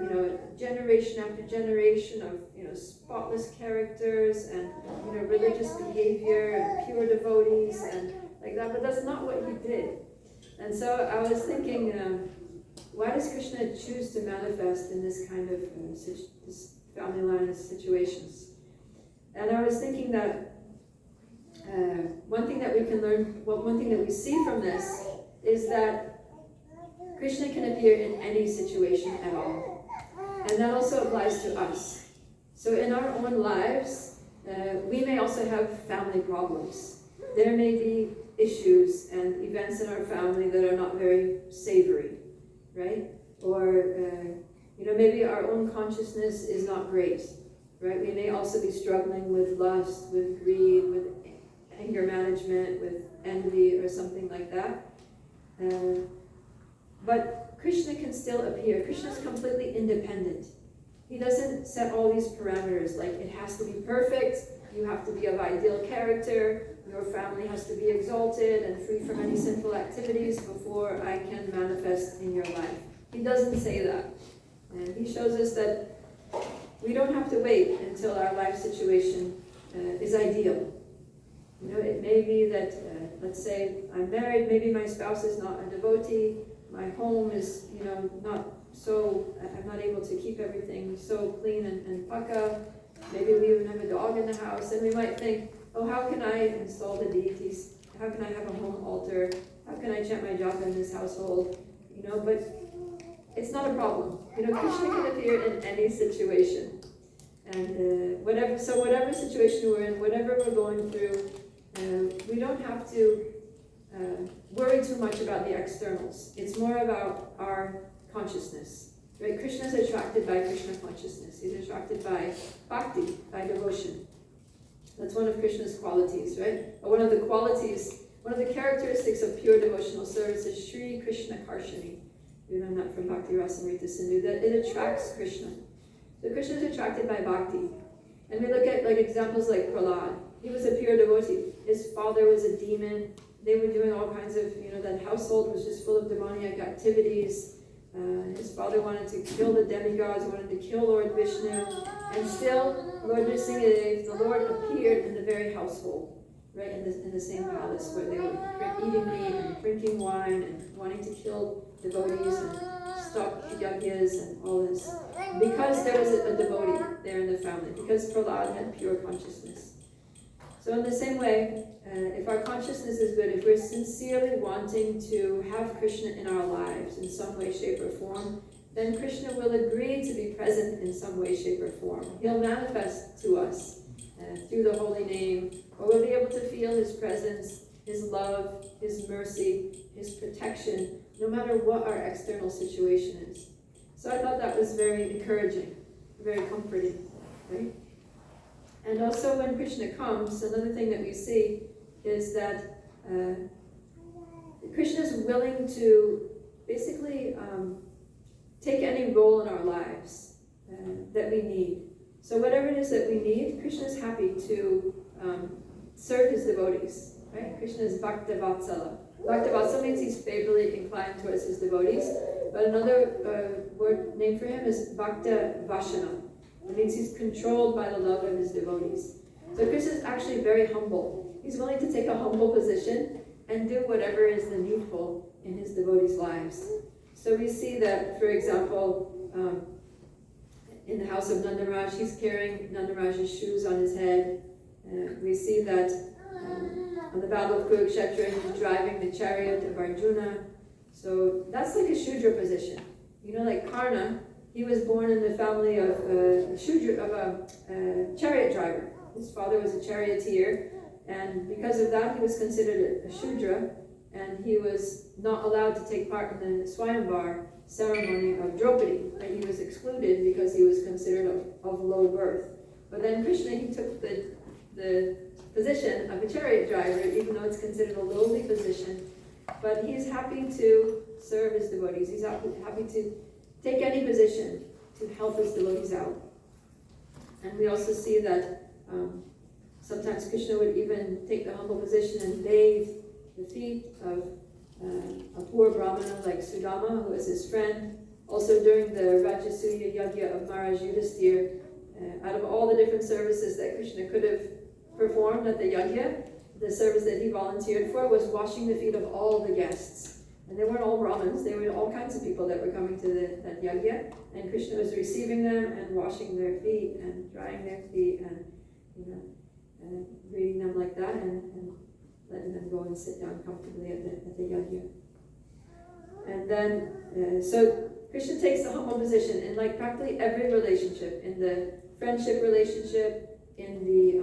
generation after generation of spotless characters and religious behavior and pure devotees and like that. But that's not what he did. And so I was thinking, why does Krishna choose to manifest in this kind of this family line of situations? And I was thinking that one thing that we can learn, one thing that we see from this is that Krishna can appear in any situation at all. And that also applies to us. So in our own lives, we may also have family problems. There may be issues and events in our family that are not very savory, right? Or, maybe our own consciousness is not great, right? We may also be struggling with lust, with greed, with anger management, with envy or something like that. But Krishna can still appear. Krishna is completely independent. He doesn't set all these parameters, like it has to be perfect, you have to be of ideal character, your family has to be exalted and free from any sinful activities before I can manifest in your life. He doesn't say that. And he shows us that we don't have to wait until our life situation is ideal. It may be that, let's say I'm married, maybe my spouse is not a devotee, my home is, I'm not able to keep everything so clean and paka. Maybe we even have a dog in the house, and we might think, how can I install the deities? How can I have a home altar? How can I chant my japa in this household? But it's not a problem. Krishna can appear in any situation. And whatever situation we're in, whatever we're going through, we don't have to worry too much about the externals. It's more about our consciousness. Right? Krishna is attracted by Krishna consciousness. He's attracted by bhakti, by devotion. That's one of Krishna's qualities, right? One of the characteristics of pure devotional service is Shri Krishna Karshani. We learn that from Bhakti Rasamrita Sindhu, that it attracts Krishna. So Krishna is attracted by bhakti. And we look at like examples like Prahlad. He was a pure devotee. His father was a demon. They were doing all kinds of, that household was just full of demoniac activities. His father wanted to kill the demigods, wanted to kill Lord Vishnu. And still, Lord Nrsimhadev, the Lord appeared in the very household, right, in the same palace where they were eating meat and drinking wine and wanting to kill devotees and stop yagyas and all this. Because there was a devotee there in the family, because Prahlad had pure consciousness. So in the same way, if our consciousness is good, if we're sincerely wanting to have Krishna in our lives in some way, shape, or form, then Krishna will agree to be present in some way, shape, or form. He'll manifest to us through the holy name, or we'll be able to feel his presence, his love, his mercy, his protection, no matter what our external situation is. So I thought that was very encouraging, very comforting, right? And also when Krishna comes, another thing that we see is that Krishna is willing to basically take any role in our lives that we need. So whatever it is that we need, Krishna is happy to serve his devotees, right? Krishna is Bhakta Vatsala. Bhakta Vatsala means he's favorably inclined towards his devotees, but another name for him is Bhakta Vashana. It means he's controlled by the love of his devotees. So Krishna is actually very humble. He's willing to take a humble position and do whatever is the needful in his devotees' lives. So we see that, for example, in the house of Nanda Maharaj, he's carrying Nanda Maharaj's shoes on his head. We see that on the battle of Kurukshetra, he's driving the chariot of Arjuna. So that's like a Shudra position. Like Karna, he was born in the family of a chariot driver. His father was a charioteer, and because of that, he was considered a Shudra, and he was not allowed to take part in the Swayamvar ceremony of Draupadi. He was excluded because he was considered of low birth. But then Krishna, he took the position of a chariot driver, even though it's considered a lowly position. But he's happy to serve his devotees. He's happy to take any position to help his devotees out. And we also see that sometimes Krishna would even take the humble position and bathe the feet of a poor brahmana like Sudama, who was his friend. Also during the Rajasuya Yagya of Maharaj Yudhisthira, out of all the different services that Krishna could have performed at the Yagya, the service that he volunteered for was washing the feet of all the guests. And they weren't all Brahmins, they were all kinds of people that were coming to that Yagya, and Krishna was receiving them and washing their feet and drying their feet and greeting them like that and letting them go and sit down comfortably at the Yagya. And then, so Krishna takes the humble position in like practically every relationship, in the friendship relationship, in the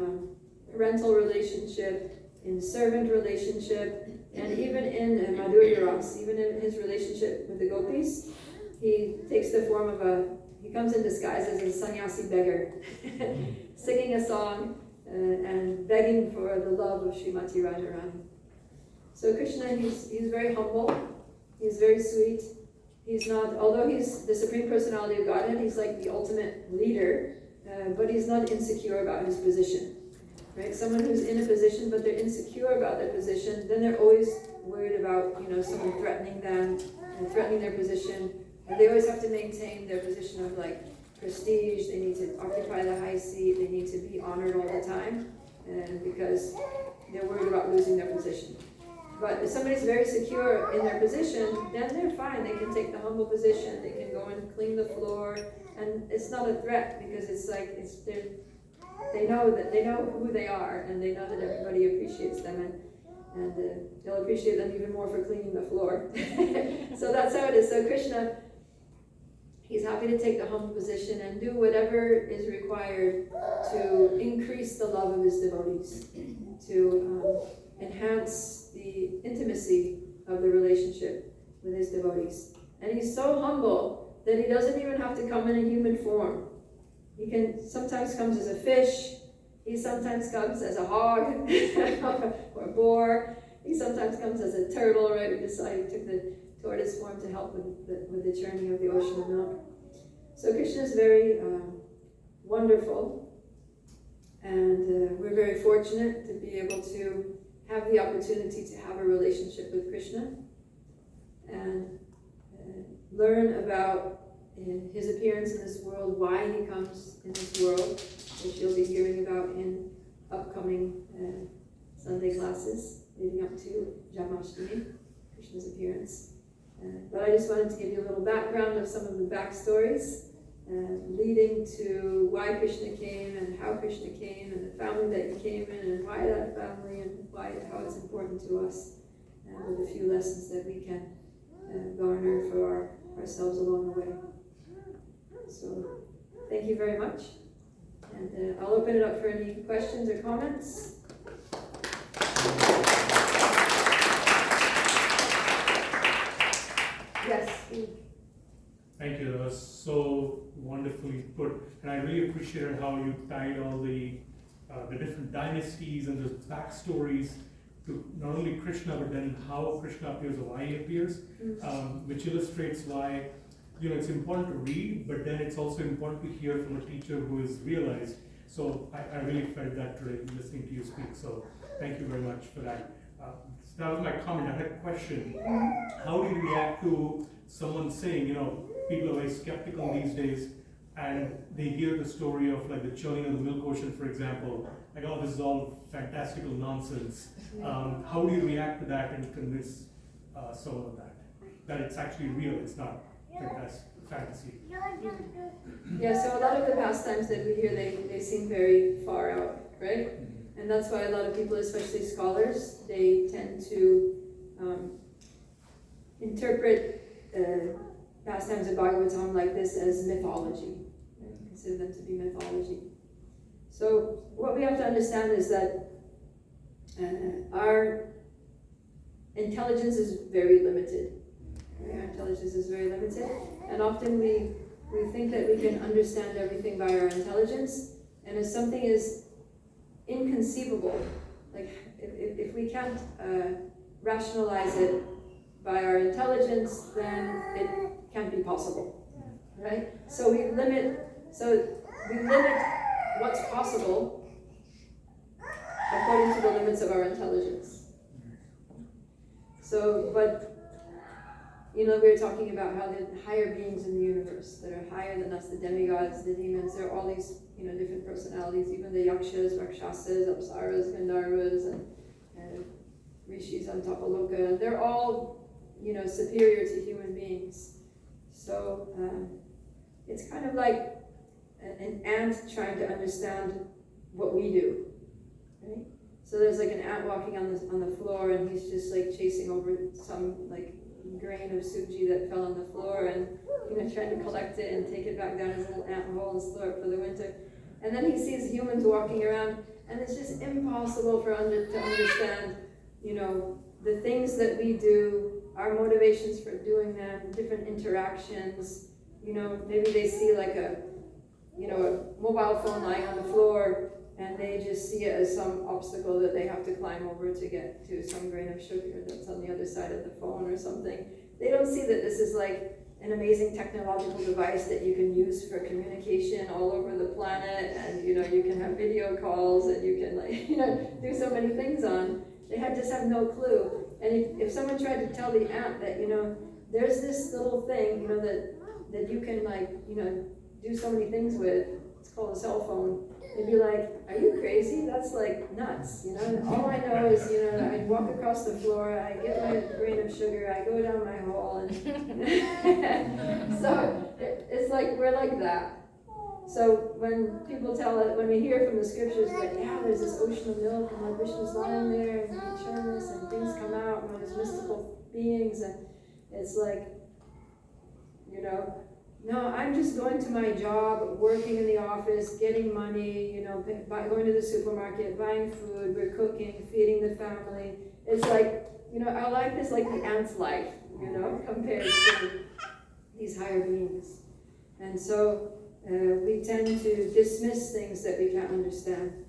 parental relationship, in servant relationship, and even in Madhurya Ras, even in his relationship with the gopis, he takes the form of he comes in disguise as a sannyasi beggar, singing a song and begging for the love of Srimati Radharani. So Krishna, he's very humble, he's very sweet. He's not, although he's the Supreme Personality of Godhead, he's like the ultimate leader, but he's not insecure about his position. Right? Someone who's in a position but they're insecure about their position, then they're always worried about someone threatening them and threatening their position. And they always have to maintain their position of like prestige. They need to occupy the high seat. They need to be honored all the time, and because they're worried about losing their position. But if somebody's very secure in their position, then they're fine. They can take the humble position. They can go and clean the floor, and it's not a threat because it's like they know who they are, and they know that everybody appreciates them, and they'll appreciate them even more for cleaning the floor. So that's how it is. So Krishna, he's happy to take the humble position and do whatever is required to increase the love of his devotees, to enhance the intimacy of the relationship with his devotees. And he's so humble that he doesn't even have to come in a human form. He sometimes comes as a fish, he sometimes comes as a hog or a boar, he sometimes comes as a turtle, right? We just saw he took the tortoise form to help with the churning of the ocean of milk. So Krishna is very wonderful. And we're very fortunate to be able to have the opportunity to have a relationship with Krishna and learn about his appearance in this world, why he comes in this world, which you'll be hearing about in upcoming Sunday classes leading up to Janmashtami, Krishna's appearance. But I just wanted to give you a little background of some of the backstories leading to why Krishna came and how Krishna came and the family that he came in and why that family and how it's important to us, with a few lessons that we can garner for ourselves along the way. So thank you very much, and I'll open it up for any questions or comments. Yes. Thank you. That was so wonderfully put, and I really appreciated how you tied all the different dynasties and the backstories to not only Krishna, but then how Krishna appears or why he appears, which illustrates why it's important to read, but then it's also important to hear from a teacher who is realized. So I really felt that today listening to you speak. So thank you very much for that. So that was my comment. I had a question. How do you react to someone saying, people are very skeptical these days, and they hear the story of like the churning of the milk ocean, for example, like, oh, this is all fantastical nonsense. How do you react to that and convince someone of that it's actually real, it's not fantasy? Yeah, so a lot of the pastimes that we hear, they seem very far out, right? And that's why a lot of people, especially scholars, they tend to interpret pastimes of Bhagavatam like this as mythology, right? Consider them to be mythology. So what we have to understand is that our intelligence is very limited. Right? Our intelligence is very limited, and often we think that we can understand everything by our intelligence, and if something is inconceivable, like if we can't rationalize it by our intelligence, then it can't be possible, right? So we limit what's possible according to the limits of our intelligence. So, but we were talking about how the higher beings in the universe that are higher than us, the demigods, the demons, there are all these different personalities, even the yakshas, rakshasas, apsaras, gandharvas, and rishis on Tapaloka. They're all superior to human beings. So it's kind of like an ant trying to understand what we do, right? So there's like an ant walking on the floor, and he's just like chasing over some like grain of suji that fell on the floor, and trying to collect it and take it back down his little ant hole and store it for the winter. And then he sees humans walking around, and it's just impossible to understand, the things that we do, our motivations for doing them, different interactions. Maybe they see like a mobile phone lying on the floor, and they just see it as some obstacle that they have to climb over to get to some grain of sugar that's on the other side of the phone or something. They don't see that this is like an amazing technological device that you can use for communication all over the planet, and you can have video calls, and you can do so many things on. They just have no clue. And if someone tried to tell the ant that there's this little thing that you can do so many things with, it's called a cell phone, they'd be like, are you crazy? That's like nuts, All I know is, I walk across the floor, I get my grain of sugar, I go down my hole, and so it's like, we're like that. So when people when we hear from the scriptures, like, yeah, there's this ocean of milk, and like Krishna's lying there, and he churn this, and things come out, and there's mystical beings, and it's like, no, I'm just going to my job, working in the office, getting money, going to the supermarket, buying food, we're cooking, feeding the family. It's like, our life is like the ant's life, compared to these higher beings. And so we tend to dismiss things that we can't understand.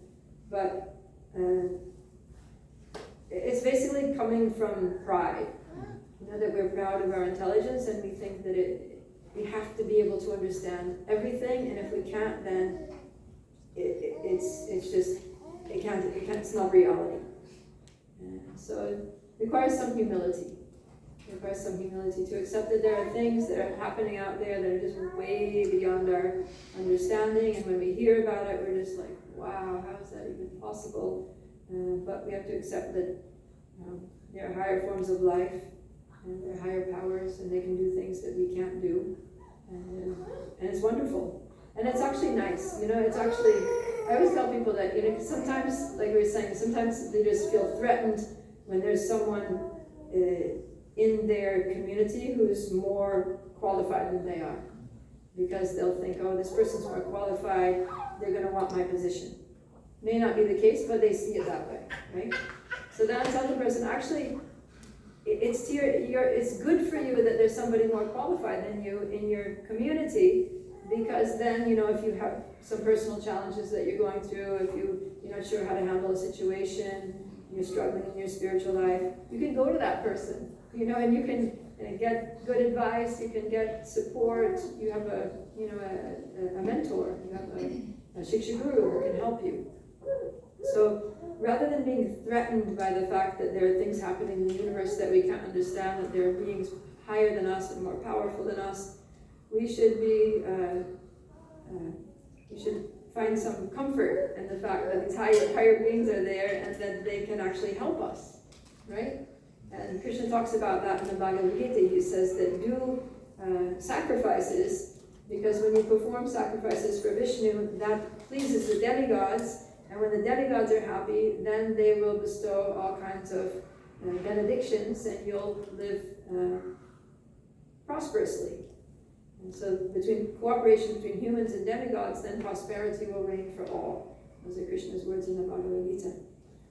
But it's basically coming from pride, that we're proud of our intelligence, and we think that we have to be able to understand everything, and if we can't, then it's just, it's not reality. So it requires some humility. It requires some humility to accept that there are things that are happening out there that are just way beyond our understanding, and when we hear about it, we're just like, wow, how is that even possible? But we have to accept that there are higher forms of life, and there are higher powers, and they can do things that we can't do, and it's wonderful. And it's actually nice, it's actually, I always tell people that, sometimes, like we were saying, sometimes they just feel threatened when there's someone in their community who's more qualified than they are. Because they'll think, oh, this person's more qualified, they're going to want my position. May not be the case, but they see it that way, right? So then I tell the person, actually, it's good for you that there's somebody more qualified than you in your community, because then, if you have some personal challenges that you're going through, if you're not sure how to handle a situation, you're struggling in your spiritual life, you can go to that person, and you can get good advice, you can get support, you have a mentor, you have a Shiksha Guru who can help you. So rather than being threatened by the fact that there are things happening in the universe that we can't understand, that there are beings higher than us and more powerful than us, we should find some comfort in the fact that these higher beings are there and that they can actually help us, right? And Krishna talks about that in the Bhagavad Gita. He says that do sacrifices, because when you perform sacrifices for Vishnu, that pleases the demigods, and when the demigods are happy, then they will bestow all kinds of benedictions, and you'll live prosperously. And so cooperation between humans and demigods, then prosperity will reign for all. Those are Krishna's words in the Bhagavad Gita.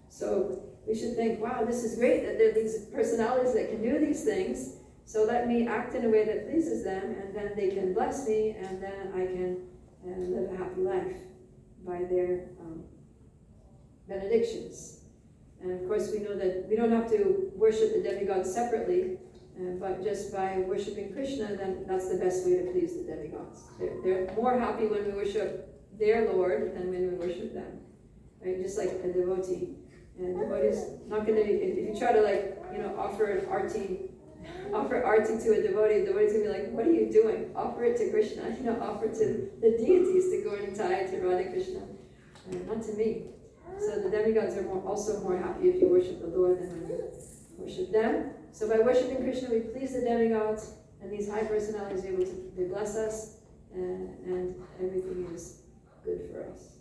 So we should think, wow, this is great that there are these personalities that can do these things, so let me act in a way that pleases them, and then they can bless me, and then I can live a happy life by their benedictions. And of course we know that we don't have to worship the demigods separately, but just by worshiping Krishna, then that's the best way to please the demigods. They're more happy when we worship their Lord than when we worship them, right? Just like a devotee. And devotee's not going to, if you try to offer arti to a devotee, the devotee's going to be like, what are you doing? Offer it to Krishna, offer to the deities, to Gaura, to Radha Krishna, not to me. So the demigods are also more happy if you worship the Lord than when you worship them. So by worshiping Krishna, we please the demigods, and these high personalities are able to, they bless us, and everything is good for us.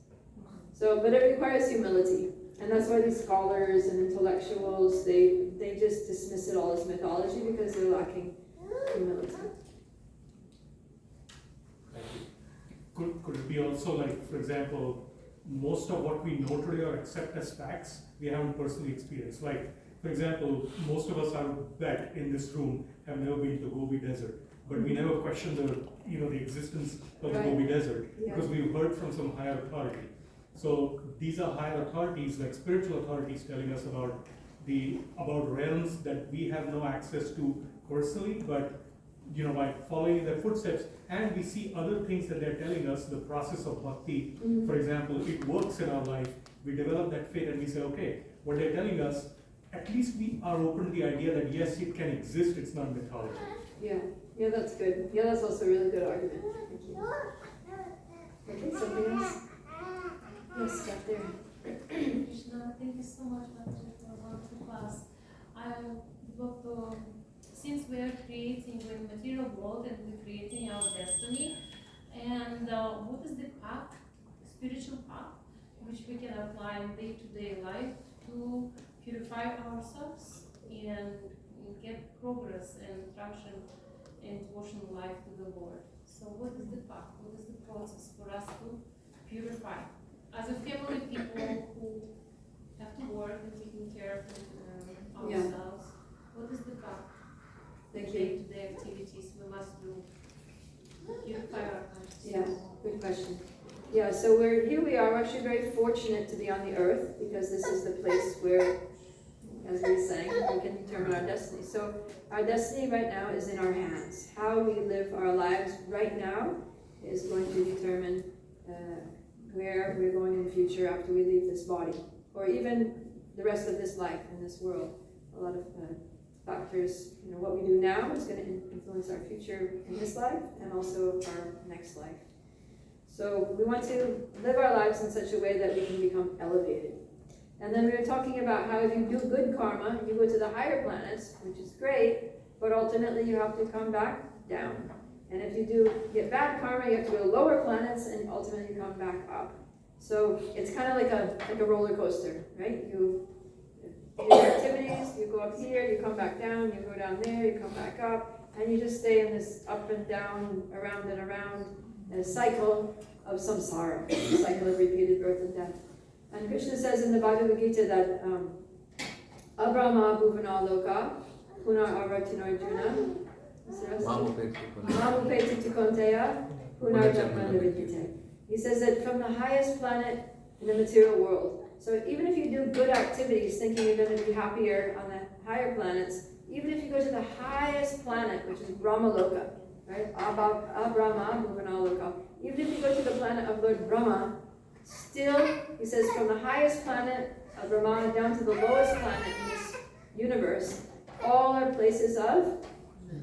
So, but it requires humility, and that's why these scholars and intellectuals, they just dismiss it all as mythology because they're lacking humility. Could it be also like, for example, most of what we know today or accept as facts, we haven't personally experienced. Like, for example, most of us I would bet in this room have never been to the Gobi Desert, but we never questioned the existence of the Gobi Desert because we've heard from some higher authority. So these are higher authorities, like spiritual authorities, telling us about realms that we have no access to personally, but by following their footsteps, and we see other things that they're telling us, the process of bhakti, for example, it works in our life. We develop that faith and we say, okay, what they're telling us, at least we are open to the idea that yes, it can exist, it's not mythology. Yeah, that's good. Yeah, that's also a really good argument. Thank you. Okay, something else? Yes, back there. Krishna, thank you so much, Bhakti, for a wonderful class. I love to, since we are creating the material world and we're creating our destiny, and what is the path, spiritual path, which we can apply in day-to-day life to purify ourselves and get progress and traction in devotion life to the Lord. So what is the path? What is the process for us to purify? As a family, people who have to work and taking care of ourselves, what is the path? Thank you. Day-to-day activities we must do to purify our consciousness. Yeah, good question. Yeah, so we are actually very fortunate to be on the earth, because this is the place where, as we sang, we can determine our destiny. So our destiny right now is in our hands. How we live our lives right now is going to determine where we're going in the future after we leave this body, or even the rest of this life in this world. A lot of factors, what we do now is going to influence our future in this life and also our next life. So we want to live our lives in such a way that we can become elevated. And then we were talking about how if you do good karma, you go to the higher planets, which is great, but ultimately you have to come back down. And if you get bad karma, you have to go to lower planets and ultimately you come back up. So it's kind of like a roller coaster, right? You do your activities, you go up here, you come back down, you go down there, you come back up, and you just stay in this up and down, around and around, a cycle of samsara, a cycle of repeated birth and death. And Krishna says in the Bhagavad Gita that Abrahma bhuvana loka punar avartinarjuna mamupeti tukonteya punar jatmana vidyate. He says that from the highest planet in the material world, so even if you do good activities thinking you're going to be happier on the higher planets, even if you go to the highest planet, which is Brahmaloka, right? Abrahma bhuvana loka. Even if you go to the planet of Lord Brahma, still, he says, from the highest planet of Brahma down to the lowest planet in this universe, all are places of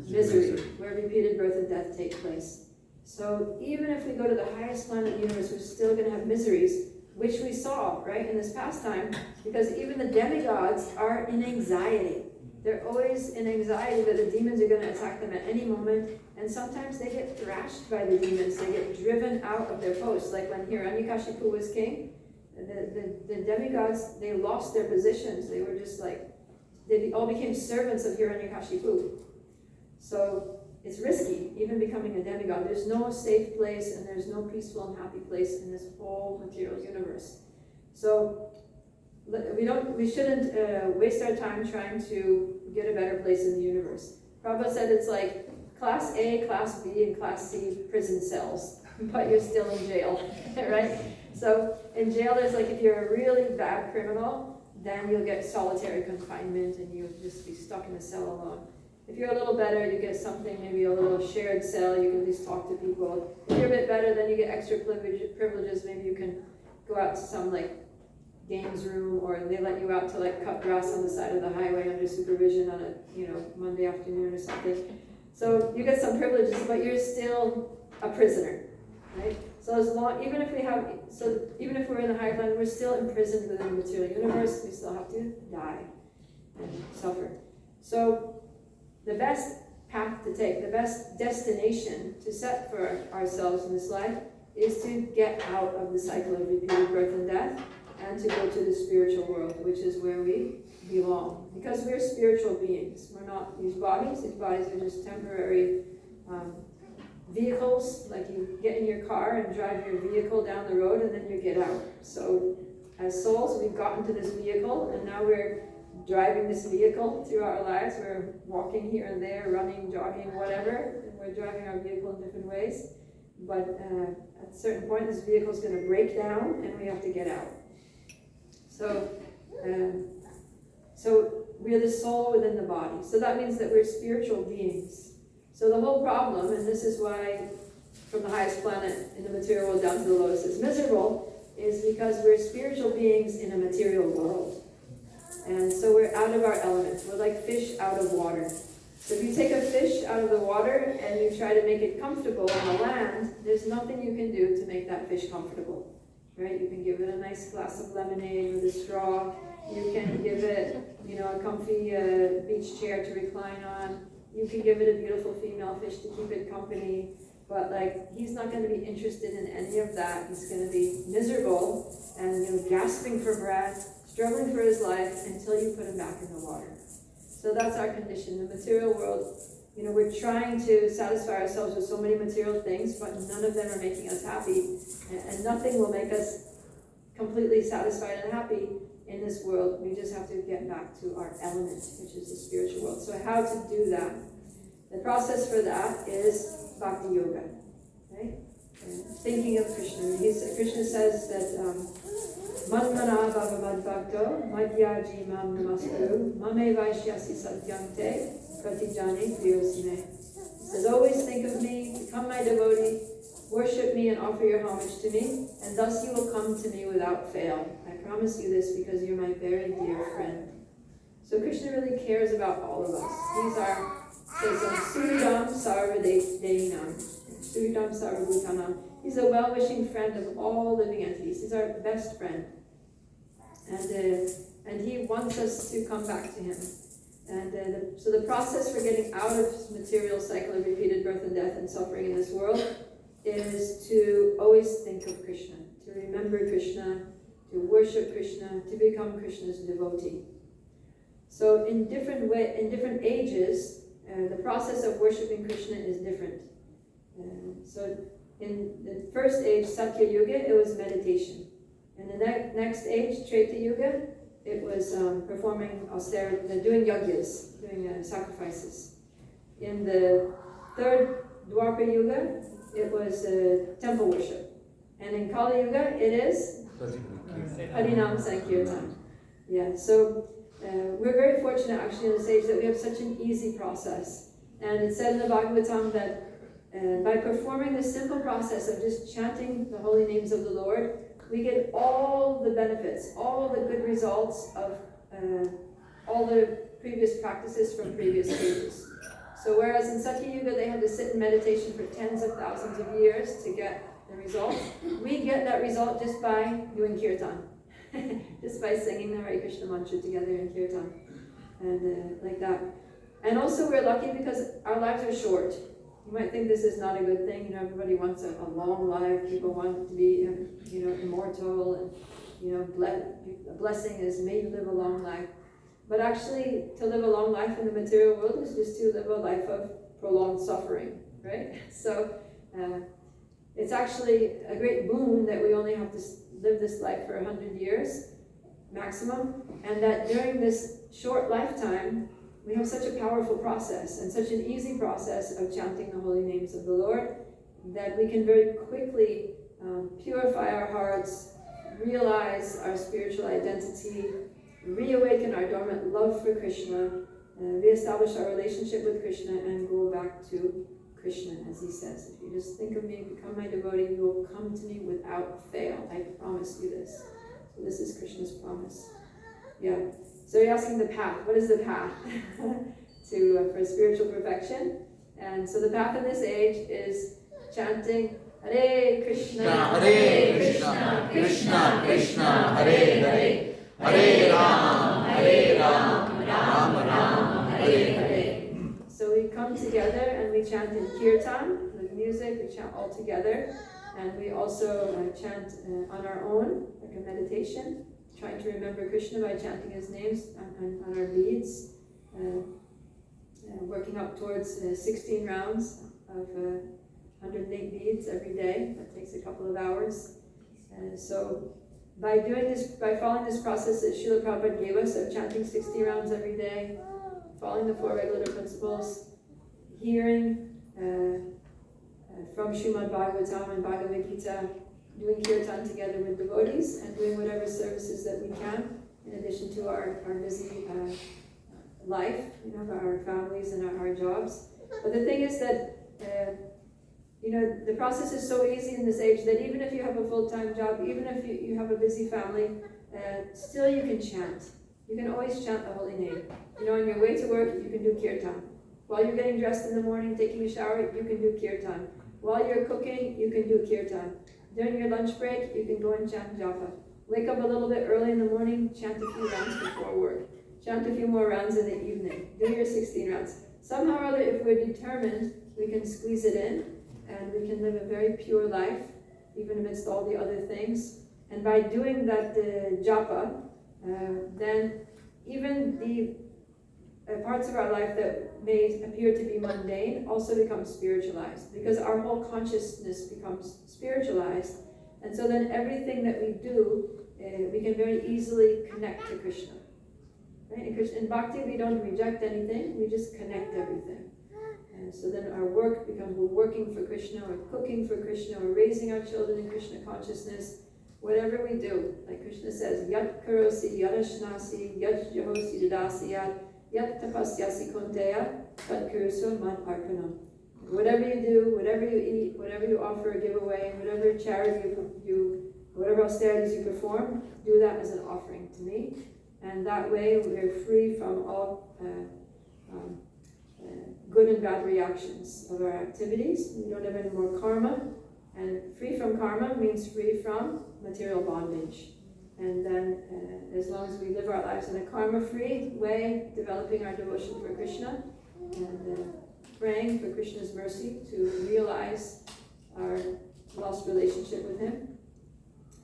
misery, where repeated birth and death take place. So even if we go to the highest planet in the universe, we're still going to have miseries, which we saw, right, in this past time, because even the demigods are in anxiety. They're always in anxiety that the demons are going to attack them at any moment, and sometimes they get thrashed by the demons. They get driven out of their posts. Like when Hiranyakashipu was king, the demigods, they lost their positions. They were just like, they all became servants of Hiranyakashipu. So it's risky, even becoming a demigod. There's no safe place, and there's no peaceful and happy place in this whole material universe. So we shouldn't waste our time trying to get a better place in the universe. Prabhupada said it's like Class A, Class B, and Class C prison cells, but you're still in jail, right? So in jail, there's like, if you're a really bad criminal, then you'll get solitary confinement and you'll just be stuck in a cell alone. If you're a little better, you get something, maybe a little shared cell, you can at least talk to people. If you're a bit better, then you get extra privileges. Maybe you can go out to some like games room, or they let you out to like cut grass on the side of the highway under supervision on a Monday afternoon or something. So you get some privileges, but you're still a prisoner, right? So even if we're in the higher plane, we're still imprisoned within the material universe. We still have to die and suffer. So the best path to take, the best destination to set for ourselves in this life is to get out of the cycle of repeated birth and death and to go to the spiritual world, which is where we belong. Because we're spiritual beings. We're not these bodies. These bodies are just temporary vehicles. Like you get in your car and drive your vehicle down the road and then you get out. So as souls, we've gotten to this vehicle and now we're driving this vehicle through our lives. We're walking here and there, running, jogging, whatever. And we're driving our vehicle in different ways. But at a certain point, this vehicle is going to break down and we have to get out. So we're the soul within the body. So that means that we're spiritual beings. So the whole problem, and this is why from the highest planet in the material world down to the lowest is miserable, is because we're spiritual beings in a material world. And so we're out of our element. We're like fish out of water. So if you take a fish out of the water and you try to make it comfortable on the land, there's nothing you can do to make that fish comfortable. Right? You can give it a nice glass of lemonade with a straw. You can give it, a comfy beach chair to recline on. You can give it a beautiful female fish to keep it company. But he's not going to be interested in any of that. He's going to be miserable and gasping for breath, struggling for his life until you put him back in the water. So that's our condition. The material world, we're trying to satisfy ourselves with so many material things, but none of them are making us happy. And nothing will make us completely satisfied and happy in this world. We just have to get back to our element, which is the spiritual world. So how to do that? The process for that is bhakti yoga, right? And thinking of Krishna. Krishna says that Manmana bhavamad bhakto madhyaji mam namastu mame vaishyasi satyante pratijani priyosine. He says, always think of me, become my devotee, Worship me and offer your homage to me, and thus you will come to me without fail. I promise you this because you're my very dear friend. So Krishna really cares about all of us. These are, says, Suridam Sarvadeinam, Suridam Sarvabhutanam. He's a well-wishing friend of all living entities. He's our best friend. And he wants us to come back to him. And so the process for getting out of this material cycle of repeated birth and death and suffering in this world is to always think of Krishna, to remember Krishna, to worship Krishna, to become Krishna's devotee. So in different ages, the process of worshiping Krishna is different. So in the first age, Satya Yuga, it was meditation. In the next age, Treta Yuga, it was performing austerity, doing yagyas, doing sacrifices. In the third Dwapara Yuga, it was temple worship. And in Kali Yuga, it is Harinam Sankirtan. Yeah, so we're very fortunate actually in this age that we have such an easy process. And it said in the Bhagavatam that by performing the simple process of just chanting the holy names of the Lord, we get all the benefits, all the good results of all the previous practices from previous ages. So whereas in Satya Yuga they had to sit in meditation for tens of thousands of years to get the result, we get that result just by doing kirtan, just by singing the Hare Krishna mantra together in kirtan, and like that. And also we're lucky because our lives are short. You might think this is not a good thing. Everybody wants a long life. People want to be, immortal, and the blessing is may you live a long life. But actually, to live a long life in the material world is just to live a life of prolonged suffering, right? So it's actually a great boon that we only have to live this life for 100 years maximum, and that during this short lifetime, we have such a powerful process and such an easy process of chanting the holy names of the Lord that we can very quickly purify our hearts, realize our spiritual identity, reawaken our dormant love for Krishna, reestablish our relationship with Krishna, and go back to Krishna, as he says. If you just think of me, become my devotee, you will come to me without fail. I promise you this. So this is Krishna's promise. Yeah. So you're asking the path. What is the path for spiritual perfection? And so the path in this age is chanting Hare Krishna, Hare Krishna, Krishna Krishna, Hare Hare, Hare Ram, Ram Ram, Hare Hare. So we come together and we chant in kirtan, with music, we chant all together. And we also chant on our own, like a meditation, trying to remember Krishna by chanting his names on our beads, working up towards 16 rounds of 108 beads every day. That takes a couple of hours. So by following this process that Srila Prabhupada gave us of chanting 60 rounds every day, following the 4 regulator principles, hearing from Srimad Bhagavatam and Bhagavad Gita, doing kirtan together with devotees, and doing whatever services that we can, in addition to our busy life, our families and our jobs. But the thing is that, the process is so easy in this age that even if you have a full-time job, even if you have a busy family, still you can chant. You can always chant the holy name. On your way to work, you can do kirtan. While you're getting dressed in the morning, taking a shower, you can do kirtan. While you're cooking, you can do kirtan. During your lunch break, you can go and chant japa. Wake up a little bit early in the morning, chant a few rounds before work. Chant a few more rounds in the evening. Do your 16 rounds. Somehow or other, if we're determined, we can squeeze it in, and we can live a very pure life, even amidst all the other things. And by doing that japa, then even the parts of our life that may appear to be mundane also become spiritualized, because our whole consciousness becomes spiritualized, and so then everything that we do, we can very easily connect to Krishna. Right? In Bhakti, we don't reject anything, we just connect everything. And so then our work becomes, we're working for Krishna, we're cooking for Krishna, we're raising our children in Krishna consciousness. Whatever we do, like Krishna says, Yat karosi yadashnasi, yat jahosi dadasiyat, Yat tapasyasi konteya, tat kurusu mad arpanam. whatever you do, whatever you eat, whatever you offer or give away, whatever charity whatever austerities you perform, do that as an offering to me. And that way we're free from all good and bad reactions of our activities. We don't have any more karma. And free from karma means free from material bondage. And then as long as we live our lives in a karma-free way, developing our devotion for Krishna, and praying for Krishna's mercy to realize our lost relationship with him,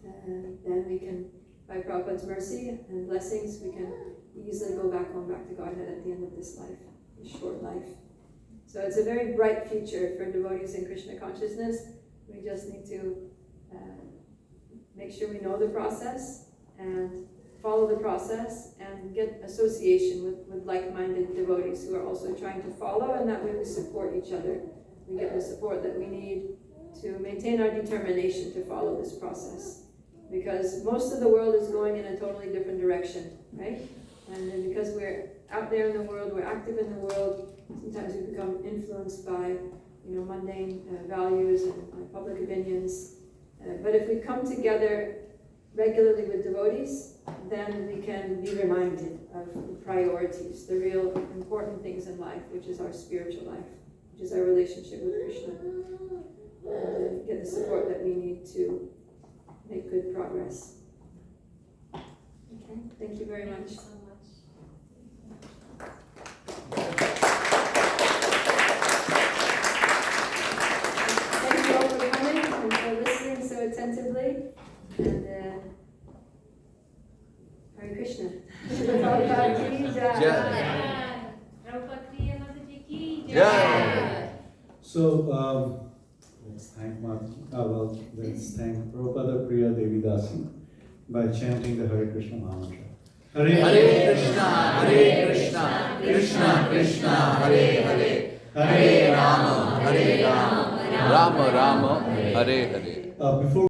and then we can, by Prabhupada's mercy and blessings, we can easily go back to Godhead at the end of this life, this short life. So it's a very bright future for devotees in Krishna consciousness. We just need to make sure we know the process and follow the process and get association with like-minded devotees who are also trying to follow, and that way we support each other. We get the support that we need to maintain our determination to follow this process. Because most of the world is going in a totally different direction, right? And then because we're out there in the world, we're active in the world, sometimes we become influenced by mundane values and public opinions. But if we come together regularly with devotees, then we can be reminded of the priorities, the real important things in life, which is our spiritual life, which is our relationship with Krishna, and get the support that we need to make good progress. Okay, thank you very much. Thank you so much. Thank you all for coming and for listening so attentively. And Hare Krishna. Prabhupada ki jai. Jai. Prabhupada Priya Mataji ki Jai. jai. So let's thank let's thank Prabhupada Priya Devidasi by chanting the Hare Krishna mantra. Hare Krishna, Krishna Krishna, Hare Hare, Hare Rama, Rama Rama, Hare Hare. Before